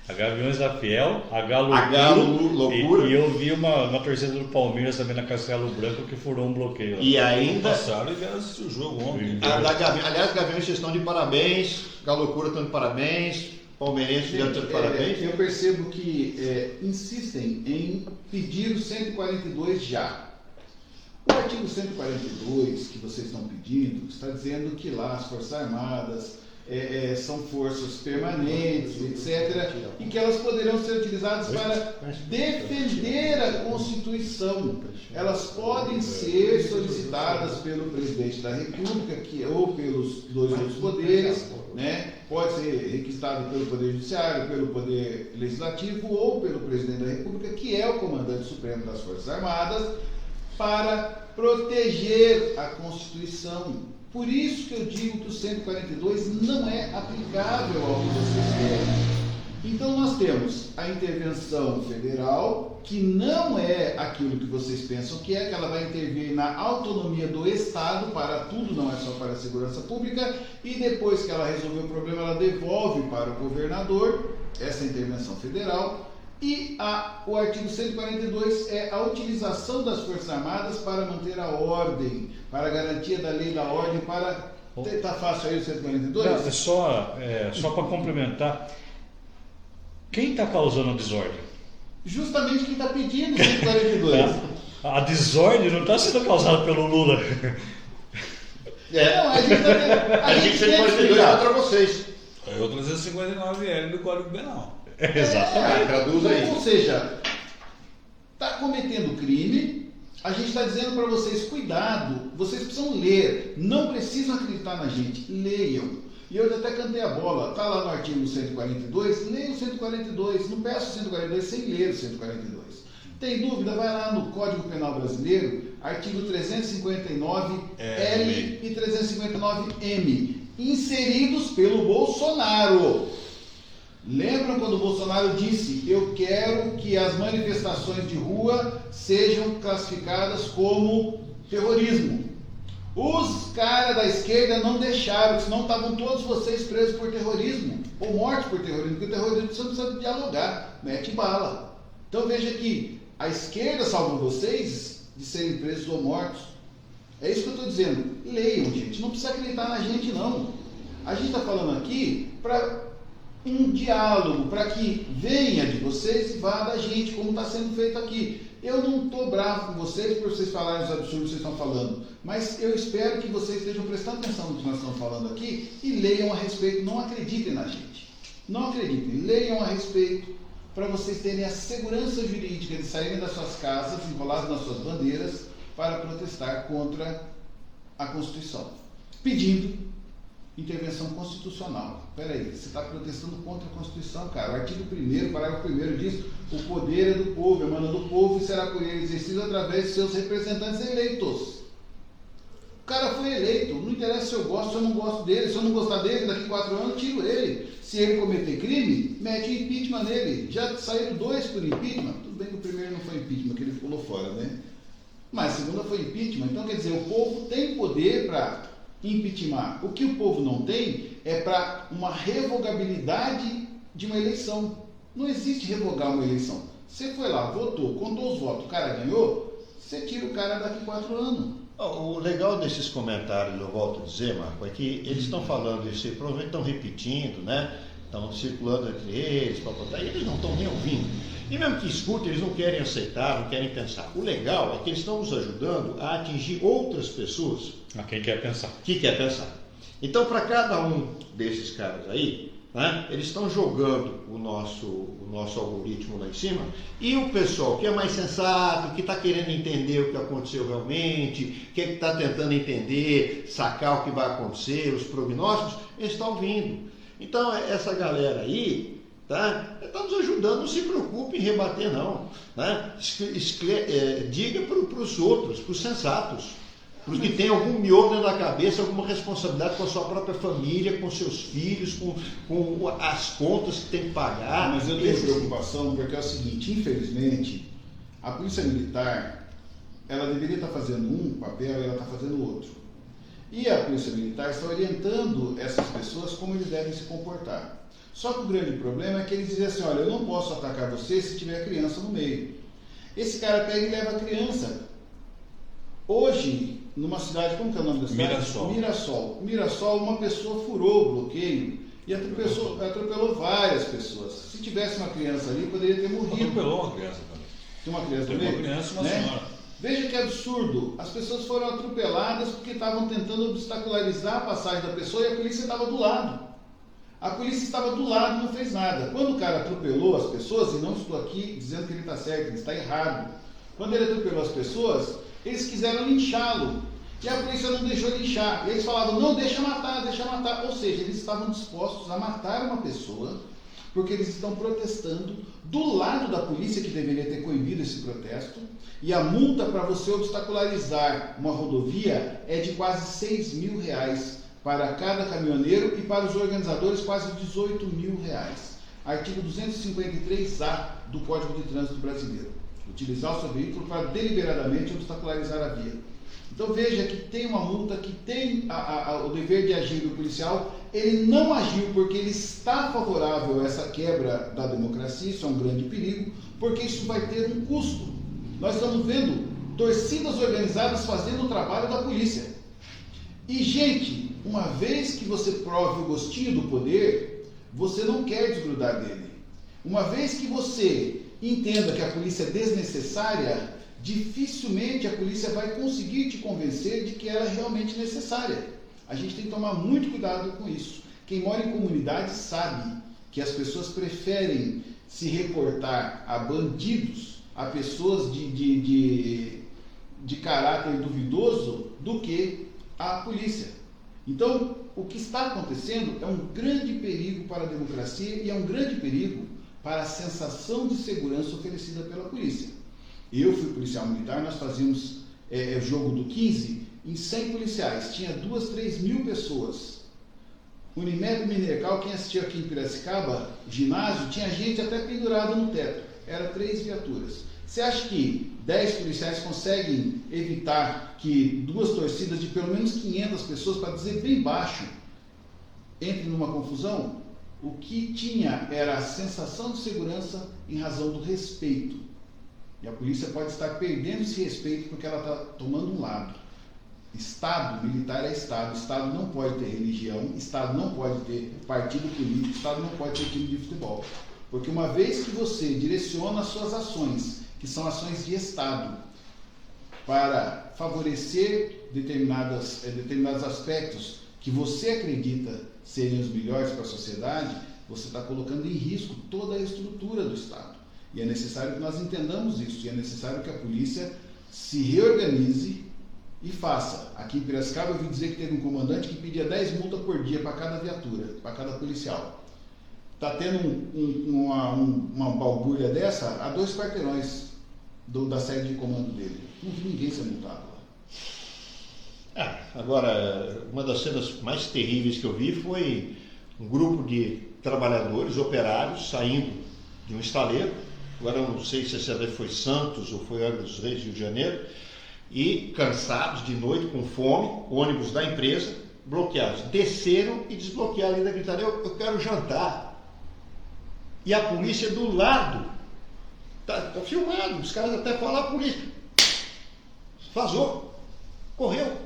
A Gaviões da Fiel, a Galo Loucura. E eu vi uma torcida do Palmeiras também na Castelo Branco que furou um bloqueio. E ainda... passaram e vieram assistir o jogo ontem. Aliás, Gaviões, vocês estão de parabéns. Galo Loucura estão de parabéns. Palmeirense já está de parabéns. Eu percebo que insistem em pedir o 142 já. O artigo 142 que vocês estão pedindo está dizendo que lá as Forças Armadas são forças permanentes, etc., e que elas poderão ser utilizadas para defender a Constituição. Elas podem ser solicitadas pelo Presidente da República ou pelos 2 outros poderes, né? Pode ser requisitado pelo Poder Judiciário, pelo Poder Legislativo ou pelo Presidente da República, que é o Comandante Supremo das Forças Armadas, para proteger a Constituição. Por isso que eu digo que o 142 não é aplicável ao que vocês querem. Então nós temos a intervenção federal, que não é aquilo que vocês pensam que ela vai intervir na autonomia do Estado para tudo, não é só para a segurança pública, e depois que ela resolver o problema, ela devolve para o governador essa intervenção federal. E o artigo 142 é a utilização das Forças Armadas para manter a ordem, para a garantia da lei e da ordem, para... Está fácil aí o 142? Não, só para complementar, quem está causando a desordem? Justamente quem está pedindo o 142. A desordem não está sendo causada pelo Lula. Não, a gente tá, A gente 142 contra vocês. É o 359L do Código Penal. Exatamente. Traduz aí. Ou seja, está cometendo crime, a gente está dizendo para vocês, cuidado, vocês precisam ler, não precisam acreditar na gente, leiam. E eu até cantei a bola, está lá no artigo 142, leia o 142, não peça o 142 sem ler o 142. Tem dúvida? Vai lá no Código Penal Brasileiro, artigo 359L e 359M, inseridos pelo Bolsonaro. Lembram quando o Bolsonaro disse: eu quero que as manifestações de rua sejam classificadas como terrorismo? Os caras da esquerda não deixaram, senão estavam todos vocês presos por terrorismo, ou mortos por terrorismo, porque o terrorismo você não precisa dialogar, mete bala. Então veja que a esquerda salvou vocês de serem presos ou mortos. É isso que eu estou dizendo. Leiam, gente, não precisa acreditar na gente, não. A gente está falando aqui para um diálogo, para que venha de vocês e vá da gente, como está sendo feito aqui. Eu não estou bravo com vocês por vocês falarem os absurdos que vocês estão falando, mas eu espero que vocês estejam prestando atenção no que nós estamos falando aqui e leiam a respeito, não acreditem na gente. Não acreditem, leiam a respeito para vocês terem a segurança jurídica de saírem das suas casas, enrolados nas suas bandeiras, para protestar contra a Constituição, pedindo intervenção constitucional. Espera aí, você está protestando contra a Constituição, cara. O artigo 1º, parágrafo 1º diz: o poder é do povo, emana do povo e será por ele exercido através de seus representantes eleitos. O cara foi eleito, não interessa se eu gosto, se eu não gosto dele. Se eu não gostar dele, daqui 4 anos, tiro ele. Se ele cometer crime, mete impeachment nele. Já saíram 2 por impeachment. Tudo bem que o primeiro não foi impeachment, que ele pulou fora, né? Mas a segunda foi impeachment. Então, quer dizer, o povo tem poder para impeachment. O que o povo não tem é para uma revogabilidade de uma eleição. Não existe revogar uma eleição. Você foi lá, votou, contou os votos, o cara ganhou, você tira o cara daqui 4 anos. O legal desses comentários, eu volto a dizer, Marco, é que eles estão falando isso, provavelmente estão repetindo, né? Estão circulando entre eles, e eles não estão nem ouvindo. E mesmo que escutem, eles não querem aceitar, não querem pensar. O legal é que eles estão nos ajudando a atingir outras pessoas. A quem quer pensar. Que quer pensar. Então, para cada um desses caras aí, né, eles estão jogando o nosso algoritmo lá em cima, e o pessoal que é mais sensato, que está querendo entender o que aconteceu realmente, que está tentando entender, sacar o que vai acontecer, os prognósticos, eles estão vindo. Então, essa galera aí está nos ajudando, não se preocupe em rebater, não. Né? Diga para os outros, para os sensatos, para os que têm algum miolo dentro da cabeça, alguma responsabilidade com a sua própria família, com seus filhos, com as contas que tem que pagar. Mas eu tenho preocupação porque é o seguinte: infelizmente, a Polícia Militar, ela deveria estar fazendo um papel e ela está fazendo outro. E a Polícia Militar está orientando essas pessoas como eles devem se comportar. Só que o grande problema é que eles dizem assim: olha, eu não posso atacar você se tiver criança no meio. Esse cara pega e leva a criança. Hoje, numa cidade, como que é o nome da cidade? Mirassol, uma pessoa furou o bloqueio e atropelou várias pessoas. Se tivesse uma criança ali, poderia ter morrido. Atropelou uma criança também. Tem uma criança Tem também? uma criança e uma né? senhora. Veja que absurdo. As pessoas foram atropeladas porque estavam tentando obstacularizar a passagem da pessoa e a polícia estava do lado. A polícia estava do lado e não fez nada. Quando o cara atropelou as pessoas, e não estou aqui dizendo que ele está certo, ele está errado. Quando ele atropelou as pessoas, eles quiseram linchá-lo. E a polícia não deixou linchar. E eles falavam: não, deixa matar, deixa matar. Ou seja, eles estavam dispostos a matar uma pessoa porque eles estão protestando do lado da polícia, que deveria ter coibido esse protesto. E a multa para você obstacularizar uma rodovia é de quase R$6.000 para cada caminhoneiro e para os organizadores quase R$18.000. Artigo 253A do Código de Trânsito Brasileiro. Utilizar o seu veículo para deliberadamente obstacularizar a via. Então veja que tem uma multa, que tem o dever de agir do policial. Ele não agiu porque ele está favorável a essa quebra da democracia, isso é um grande perigo, porque isso vai ter um custo. Nós estamos vendo torcidas organizadas fazendo o trabalho da polícia. E, gente, uma vez que você prove o gostinho do poder, você não quer desgrudar dele. Uma vez que você entenda que a polícia é desnecessária, dificilmente a polícia vai conseguir te convencer de que ela é realmente necessária. A gente tem que tomar muito cuidado com isso. Quem mora em comunidade sabe que as pessoas preferem se reportar a bandidos, a pessoas de caráter duvidoso, do que a polícia. Então, o que está acontecendo é um grande perigo para a democracia e é um grande perigo para a sensação de segurança oferecida pela polícia. Eu fui policial militar, nós fazíamos o jogo do 15 em 100 policiais, tinha 2, 3 mil pessoas. Unimed Minercal, quem assistiu aqui em Piracicaba, ginásio, tinha gente até pendurada no teto, era 3 viaturas. Você acha que 10 policiais conseguem evitar que 2 torcidas de pelo menos 500 pessoas, para dizer bem baixo, entrem numa confusão? O que tinha era a sensação de segurança em razão do respeito. E a polícia pode estar perdendo esse respeito porque ela está tomando um lado. Estado, militar é Estado. Estado não pode ter religião, Estado não pode ter partido político, Estado não pode ter time de futebol. Porque uma vez que você direciona as suas ações, que são ações de Estado, para favorecer determinados aspectos que você acredita serem os melhores para a sociedade, você está colocando em risco toda a estrutura do Estado. E é necessário que nós entendamos isso, e é necessário que a polícia se reorganize e faça. Aqui em Piracicaba eu ouvi dizer que teve um comandante que pedia 10 multas por dia para cada viatura, para cada policial. Está tendo uma balbúrdia dessa a 2 quarteirões da sede de comando dele. Não vi ninguém ser multado lá. Agora, uma das cenas mais terríveis que eu vi foi um grupo de trabalhadores, operários, saindo de um estaleiro. Agora eu não sei se essa foi Santos ou foi Angra dos Reis, Rio de Janeiro, e cansados de noite, com fome, ônibus da empresa, bloqueados. Desceram e desbloquearam ali da gritaria, eu quero jantar. E a polícia do lado, tá filmado, os caras até falaram, a polícia vazou, correu.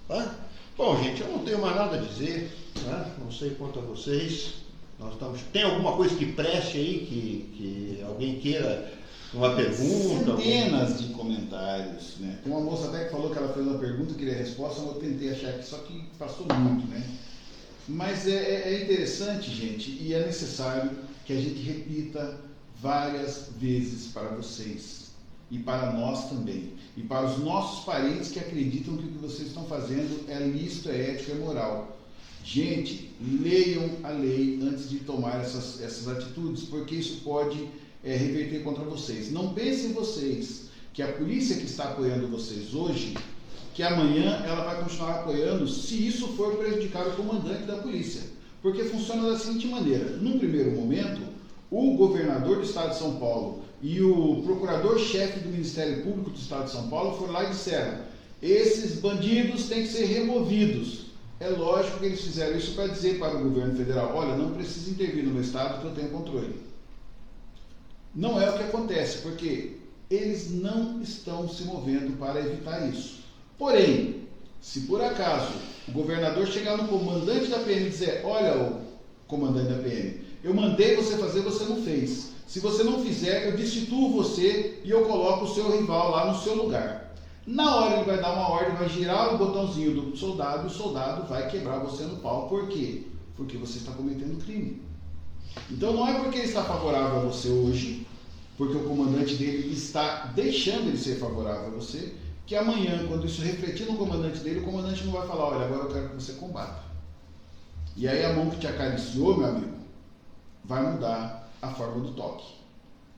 Tá? Bom, gente, eu não tenho mais nada a dizer, né? Não sei quanto a vocês. Tem alguma coisa que preste aí, que alguém queira uma pergunta? Centenas de comentários, né? Tem uma moça até que falou que ela fez uma pergunta, queria a resposta, mas eu tentei achar aqui, só que passou muito, né? Mas é interessante, gente, e é necessário que a gente repita várias vezes para vocês, e para nós também, e para os nossos parentes que acreditam que o que vocês estão fazendo é lícito, é ético, é moral. Gente, leiam a lei antes de tomar essas atitudes, porque isso pode reverter contra vocês. Não pensem vocês que a polícia que está apoiando vocês hoje, que amanhã ela vai continuar apoiando se isso for prejudicar o comandante da polícia. Porque funciona da seguinte maneira: num primeiro momento, o governador do estado de São Paulo e o procurador-chefe do Ministério Público do estado de São Paulo foram lá e disseram: esses bandidos têm que ser removidos. É lógico que eles fizeram isso para dizer para o governo federal: olha, não precisa intervir no meu estado que eu tenho controle. Não é o que acontece, porque eles não estão se movendo para evitar isso. Porém, se por acaso o governador chegar no comandante da PM e dizer: olha, o comandante da PM, eu mandei você fazer, você não fez. Se você não fizer, eu destituo você e eu coloco o seu rival lá no seu lugar. Na hora ele vai dar uma ordem, vai girar o botãozinho do soldado e o soldado vai quebrar você no pau. Por quê? Porque você está cometendo crime. Então não é porque ele está favorável a você hoje, porque o comandante dele está deixando ele ser favorável a você, que amanhã, quando isso refletir no comandante dele, o comandante não vai falar: olha, agora eu quero que você combata. E aí a mão que te acariciou, meu amigo, vai mudar a forma do toque.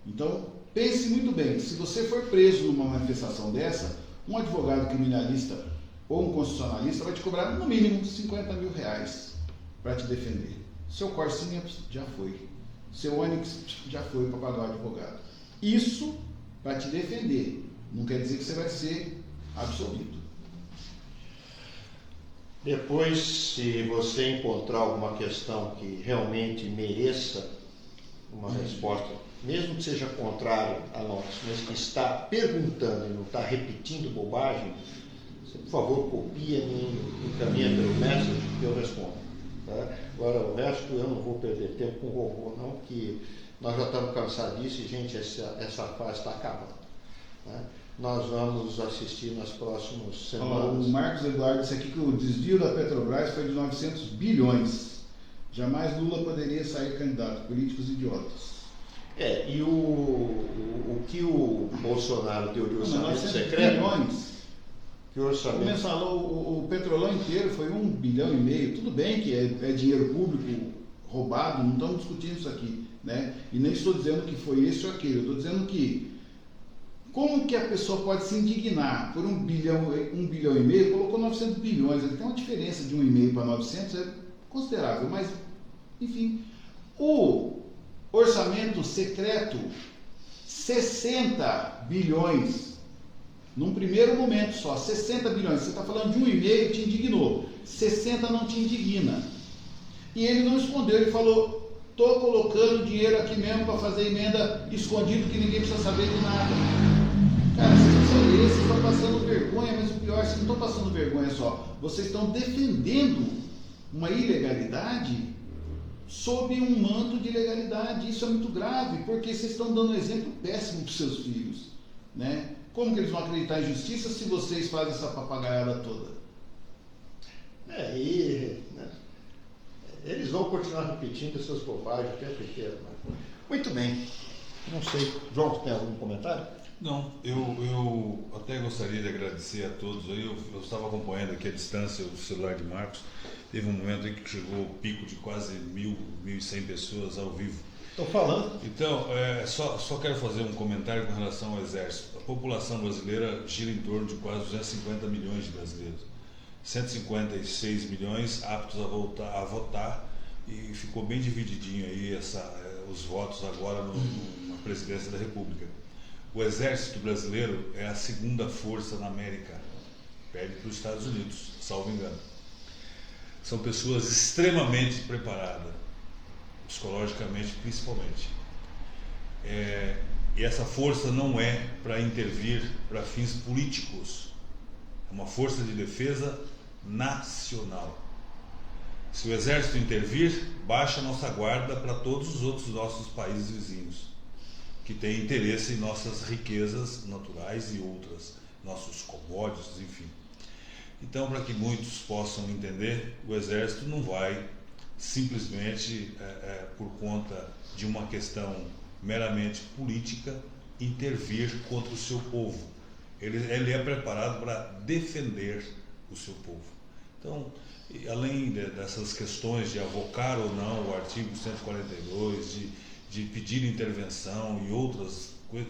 Então, pense muito bem: se você for preso numa manifestação dessa, um advogado criminalista ou um constitucionalista vai te cobrar no mínimo R$50 mil para te defender. Seu Corsinha já foi, seu Onix já foi para pagar o advogado. Isso para te defender, não quer dizer que você vai ser absolvido. Depois, se você encontrar alguma questão que realmente mereça uma resposta, mesmo que seja contrário a nós, mas que está perguntando e não está repetindo bobagem, você, por favor, copia-me, encaminha pelo Messenger que eu respondo. Tá? Agora, o resto eu não vou perder tempo com o robô, não, que Nós já estamos cansados disso e, gente, essa fase está acabando. Né? Nós vamos assistir nas próximas semanas. O Marcos Eduardo disse aqui que o desvio da Petrobras foi de 900 bilhões. Jamais Lula poderia sair candidato. Políticos idiotas. E o que o Bolsonaro deu de orçamento 900 secreto... bilhões. Que orçamento... Como falou, o Petrolão inteiro foi 1,5 bilhão. Tudo bem que é dinheiro público roubado, não estamos discutindo isso aqui, né? E nem estou dizendo que foi esse ou aquele, eu estou dizendo que como que a pessoa pode se indignar por 1,5 bilhão, colocou 900 bilhões, tem uma diferença de 1,5 para 900, é considerável, mas, enfim, o orçamento secreto, 60 bilhões, num primeiro momento só, 60 bilhões, você está falando de 1,5, te indignou, 60 não te indigna. E ele não escondeu, ele falou, estou colocando dinheiro aqui mesmo para fazer emenda escondido que ninguém precisa saber de nada. Cara, vocês estão passando vergonha, mas o pior, vocês não estão passando vergonha só, vocês estão defendendo uma ilegalidade sob um manto de ilegalidade. Isso é muito grave, porque vocês estão dando um exemplo péssimo para os seus filhos, né? Como que eles vão acreditar em justiça se vocês fazem essa papagaiada toda? Eles vão continuar repetindo essas bobagens o tempo inteiro. Muito bem. Não sei. João, tem algum comentário? Não, eu até gostaria de agradecer a todos. Eu estava acompanhando aqui à distância o celular de Marcos. Teve um momento em que chegou o pico de quase 1.100 pessoas ao vivo. Estou falando. Então, só quero fazer um comentário com relação ao Exército. A população brasileira gira em torno de quase 250 milhões de brasileiros. 156 milhões aptos a votar, e ficou bem divididinho aí os votos agora na presidência da República. O Exército brasileiro é a segunda força na América, perde para os Estados Unidos, salvo engano. São pessoas extremamente preparadas, psicologicamente principalmente. E essa força não é para intervir para fins políticos, é uma força de defesa nacional. Se o Exército intervir, baixa a nossa guarda para todos os outros nossos países vizinhos, que têm interesse em nossas riquezas naturais e outras, nossos commodities, enfim. Então, para que muitos possam entender, o Exército não vai simplesmente, por conta de uma questão meramente política, intervir contra o seu povo. Ele é preparado para defender o seu povo. Então, além dessas questões de avocar ou não o artigo 142, de pedir intervenção e outras coisas,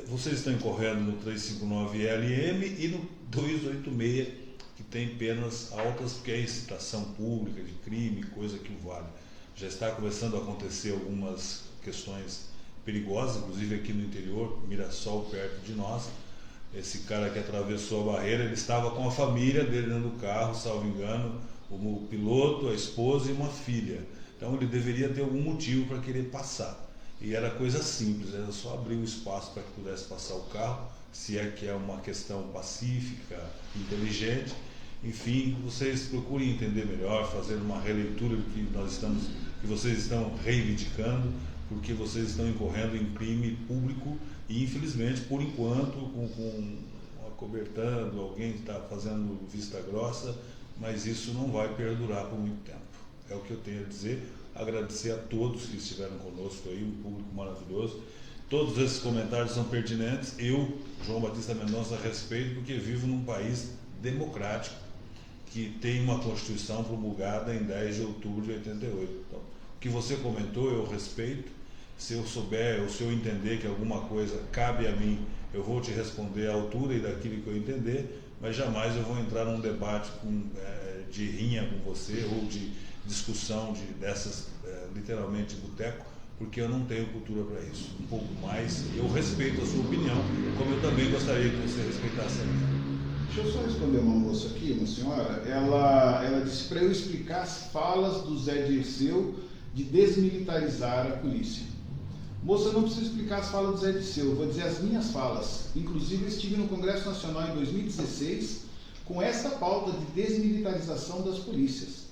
vocês estão incorrendo no 359-LM e no 286, que tem penas altas, porque é incitação pública de crime, coisa que o vale. Já está começando a acontecer algumas questões perigosas, inclusive aqui no interior, Mirassol, perto de nós. Esse cara que atravessou a barreira, ele estava com a família dele dentro do carro, salvo engano, o piloto, a esposa e uma filha. Então ele deveria ter algum motivo para querer passar. E era coisa simples, era só abrir um espaço para que pudesse passar o carro, se é que é uma questão pacífica, inteligente. Enfim, vocês procurem entender melhor, fazer uma releitura do que vocês estão reivindicando, porque vocês estão incorrendo em crime público e, infelizmente, por enquanto, acobertando, alguém está fazendo vista grossa, mas isso não vai perdurar por muito tempo. É o que eu tenho a dizer. Agradecer a todos que estiveram conosco aí, um público maravilhoso. Todos esses comentários são pertinentes. Eu, João Batista Mendonça, respeito, porque vivo num país democrático, que tem uma Constituição promulgada em 10 de outubro de 88. Então, o que você comentou, eu respeito. Se eu souber ou se eu entender que alguma coisa cabe a mim, eu vou te responder à altura e daquilo que eu entender, mas jamais eu vou entrar num debate de rinha com você ou de discussão dessas, literalmente, de boteco, porque eu não tenho cultura para isso. Um pouco mais, eu respeito a sua opinião, como eu também gostaria que você respeitasse a minha. Deixa eu só responder uma moça aqui, uma senhora. Ela disse para eu explicar as falas do Zé Dirceu de desmilitarizar a polícia. Moça, eu não preciso explicar as falas do Zé Dirceu, eu vou dizer as minhas falas. Inclusive, eu estive no Congresso Nacional em 2016 com essa pauta de desmilitarização das polícias.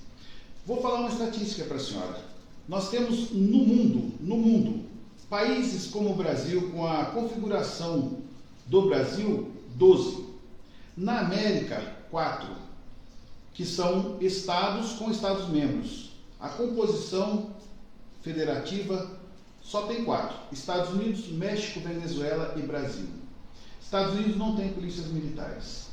Vou falar uma estatística para a senhora. Nós temos no mundo, Países como o Brasil, com a configuração do Brasil, 12. Na América, 4, que são estados com estados-membros. A composição federativa só tem 4. Estados Unidos, México, Venezuela e Brasil. Estados Unidos não tem polícias militares.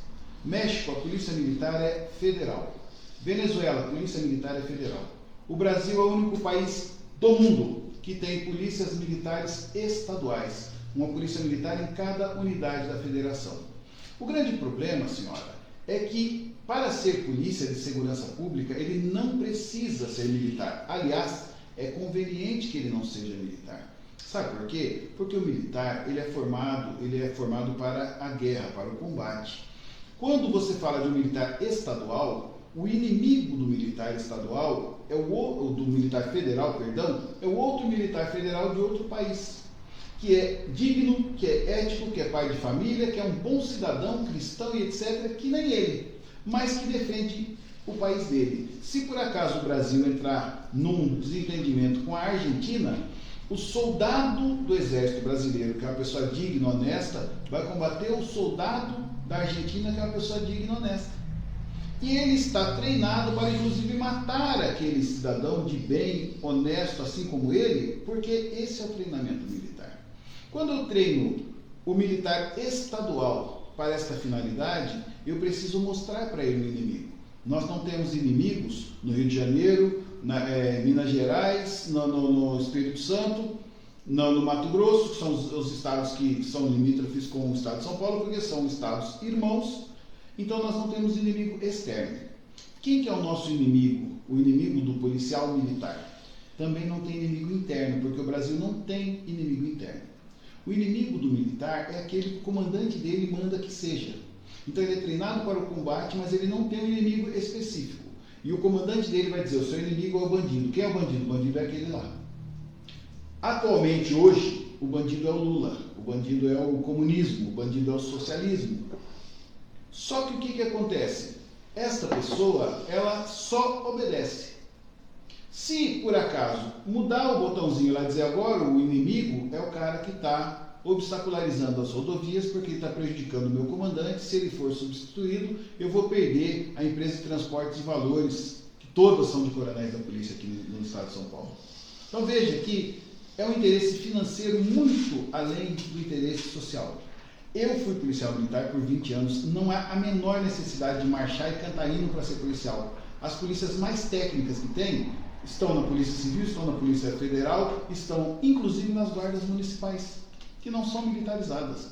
México, a polícia militar é federal. Venezuela, a polícia militar é federal. O Brasil é o único país do mundo que tem polícias militares estaduais. Uma polícia militar em cada unidade da federação. O grande problema, senhora, é que para ser polícia de segurança pública, ele não precisa ser militar. Aliás, é conveniente que ele não seja militar. Sabe por quê? Porque o militar ele é formado para a guerra, para o combate. Quando você fala de um militar estadual, o inimigo do militar estadual do militar federal, é o outro militar federal de outro país, que é digno, que é ético, que é pai de família, que é um bom cidadão, cristão e etc., que nem ele, mas que defende o país dele. Se por acaso o Brasil entrar num desentendimento com a Argentina, o soldado do exército brasileiro, que é uma pessoa digna, honesta, vai combater o soldado da Argentina, que é uma pessoa digna, honesta. E ele está treinado para, inclusive, matar aquele cidadão de bem, honesto, assim como ele, porque esse é o treinamento militar. Quando eu treino o militar estadual para esta finalidade, eu preciso mostrar para ele o inimigo. Nós não temos inimigos no Rio de Janeiro, Minas Gerais, no Espírito Santo, no Mato Grosso, que são os estados que são limítrofes com o estado de São Paulo, porque são estados irmãos. Então nós não temos inimigo externo. Quem que é o nosso inimigo? O inimigo do policial militar. Também não tem inimigo interno, porque o Brasil não tem inimigo interno. O inimigo do militar é aquele que o comandante dele manda que seja. Então ele é treinado para o combate, mas ele não tem um inimigo específico. E o comandante dele vai dizer, o seu inimigo é o bandido. Quem é o bandido? O bandido é aquele lá. Atualmente, hoje, o bandido é o Lula. O bandido é o comunismo. O bandido é o socialismo. Só que o que acontece? Esta pessoa, ela só obedece. Se, por acaso, mudar o botãozinho lá e dizer agora o inimigo é o cara que está obstacularizando as rodovias porque ele está prejudicando o meu comandante. Se ele for substituído, eu vou perder a empresa de transportes e valores, que todas são de coronéis da polícia aqui no estado de São Paulo. Então veja que é um interesse financeiro muito além do interesse social. Eu fui policial militar por 20 anos, não há a menor necessidade de marchar e cantar hino para ser policial. As polícias mais técnicas que tem estão na Polícia Civil, estão na Polícia Federal, estão inclusive nas guardas municipais, que não são militarizadas.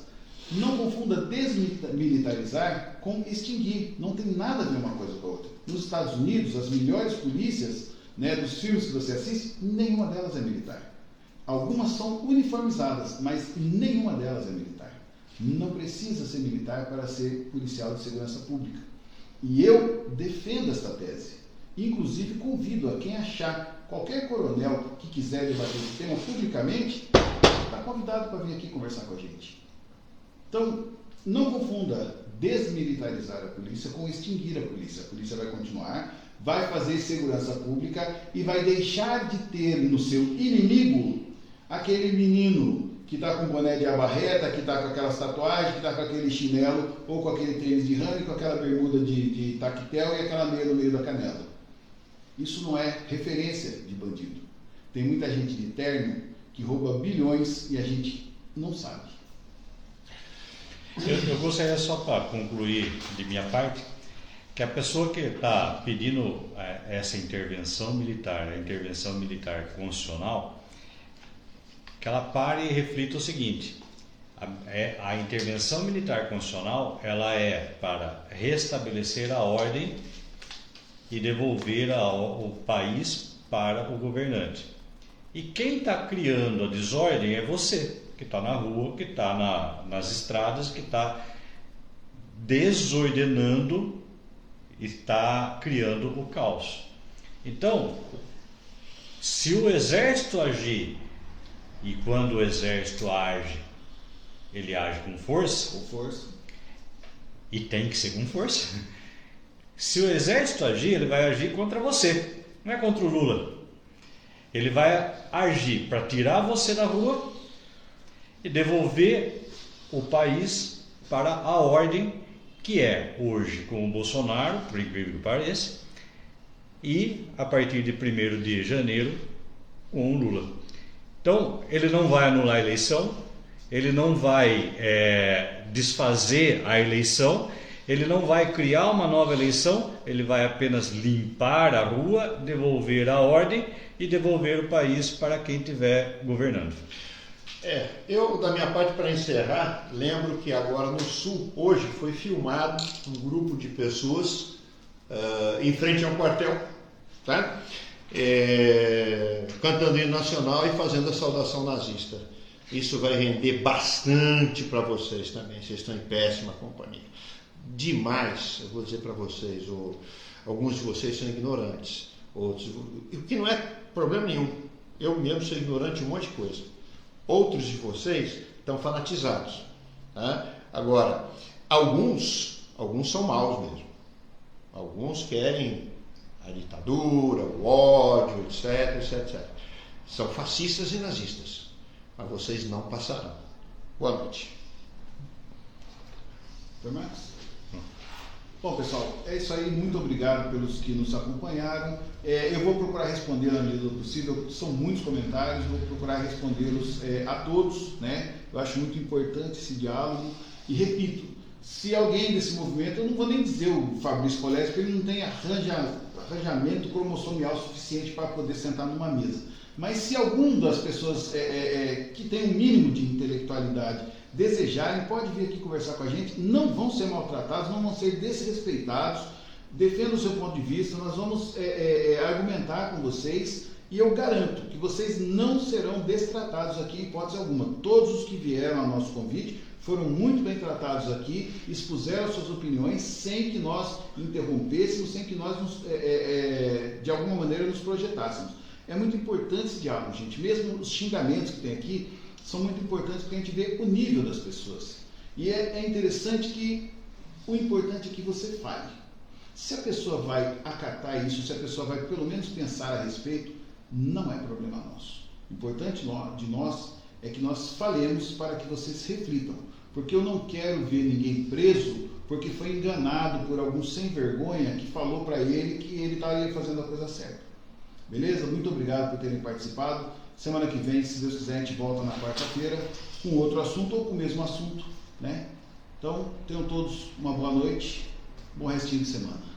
Não confunda desmilitarizar com extinguir, não tem nada a ver uma coisa com a outra. Nos Estados Unidos, as melhores polícias, dos filmes que você assiste, nenhuma delas é militar. Algumas são uniformizadas, mas nenhuma delas é militar. Não precisa ser militar para ser policial de segurança pública. E eu defendo esta tese. Inclusive, convido a quem achar, qualquer coronel que quiser debater esse tema publicamente, está convidado para vir aqui conversar com a gente. Então, não confunda desmilitarizar a polícia com extinguir a polícia. A polícia vai continuar, vai fazer segurança pública e vai deixar de ter no seu inimigo aquele menino que está com boné de abarreta, que está com aquelas tatuagens, que está com aquele chinelo, ou com aquele tênis de rã, com aquela bermuda de tactel e aquela meia no meio da canela. Isso não é referência de bandido. Tem muita gente de terno que rouba bilhões e a gente não sabe. Eu gostaria só para concluir de minha parte, que a pessoa que está pedindo essa intervenção militar, a intervenção militar constitucional, que ela pare e reflita o seguinte: a intervenção militar constitucional ela é para restabelecer a ordem e devolver o país para o governante. E quem está criando a desordem é você, que está na rua, que está nas estradas, que está desordenando e está criando o caos. Então, se o exército agir, e quando o exército age, ele age com força. Com força. E tem que ser com força. Se o exército agir, ele vai agir contra você, não é contra o Lula. Ele vai agir para tirar você da rua e devolver o país para a ordem que é hoje com o Bolsonaro, por incrível que pareça, e a partir de 1º de janeiro com o Lula. Então, ele não vai anular a eleição, ele não vai desfazer a eleição, ele não vai criar uma nova eleição, ele vai apenas limpar a rua, devolver a ordem e devolver o país para quem estiver governando. Eu, da minha parte, para encerrar, lembro que agora no Sul, hoje, foi filmado um grupo de pessoas em frente a um quartel, tá? Cantando hino nacional e fazendo a saudação nazista. Isso vai render bastante para vocês também, vocês estão em péssima companhia. Demais, eu vou dizer para vocês, alguns de vocês são ignorantes, outros, o que não é problema nenhum, eu mesmo sou ignorante em um monte de coisa. Outros de vocês estão fanatizados, tá? Agora, alguns são maus mesmo, alguns querem a ditadura, o ódio, etc, etc, etc. São fascistas e nazistas, mas vocês não passarão. Boa noite. Foi mais? Bom, pessoal, é isso aí. Muito obrigado pelos que nos acompanharam. Eu vou procurar responder na medida do possível. São muitos comentários, vou procurar respondê-los a todos, né? Eu acho muito importante esse diálogo. E repito, se alguém desse movimento, eu não vou nem dizer o Fabrício Polese, porque ele não tem arranjamento cromossomial suficiente para poder sentar numa mesa. Mas se algum das pessoas que tem um mínimo de intelectualidade desejarem, pode vir aqui conversar com a gente, não vão ser maltratados, não vão ser desrespeitados, defenda o seu ponto de vista, nós vamos argumentar com vocês e eu garanto que vocês não serão destratados aqui em hipótese alguma. Todos os que vieram ao nosso convite foram muito bem tratados aqui, expuseram suas opiniões sem que nós interrompêssemos, sem que nós de alguma maneira nos projetássemos. É muito importante esse diálogo, gente, mesmo os xingamentos que tem aqui, são muito importantes porque a gente vê o nível das pessoas. E é interessante que o importante é que você fale. Se a pessoa vai acatar isso, se a pessoa vai pelo menos pensar a respeito, não é problema nosso. O importante de nós é que nós falemos para que vocês reflitam. Porque eu não quero ver ninguém preso porque foi enganado por algum sem vergonha que falou para ele que ele estaria fazendo a coisa certa. Beleza? Muito obrigado por terem participado. Semana que vem, se Deus quiser, a gente volta na quarta-feira com outro assunto ou com o mesmo assunto, né? Então, tenham todos uma boa noite, bom restinho de semana.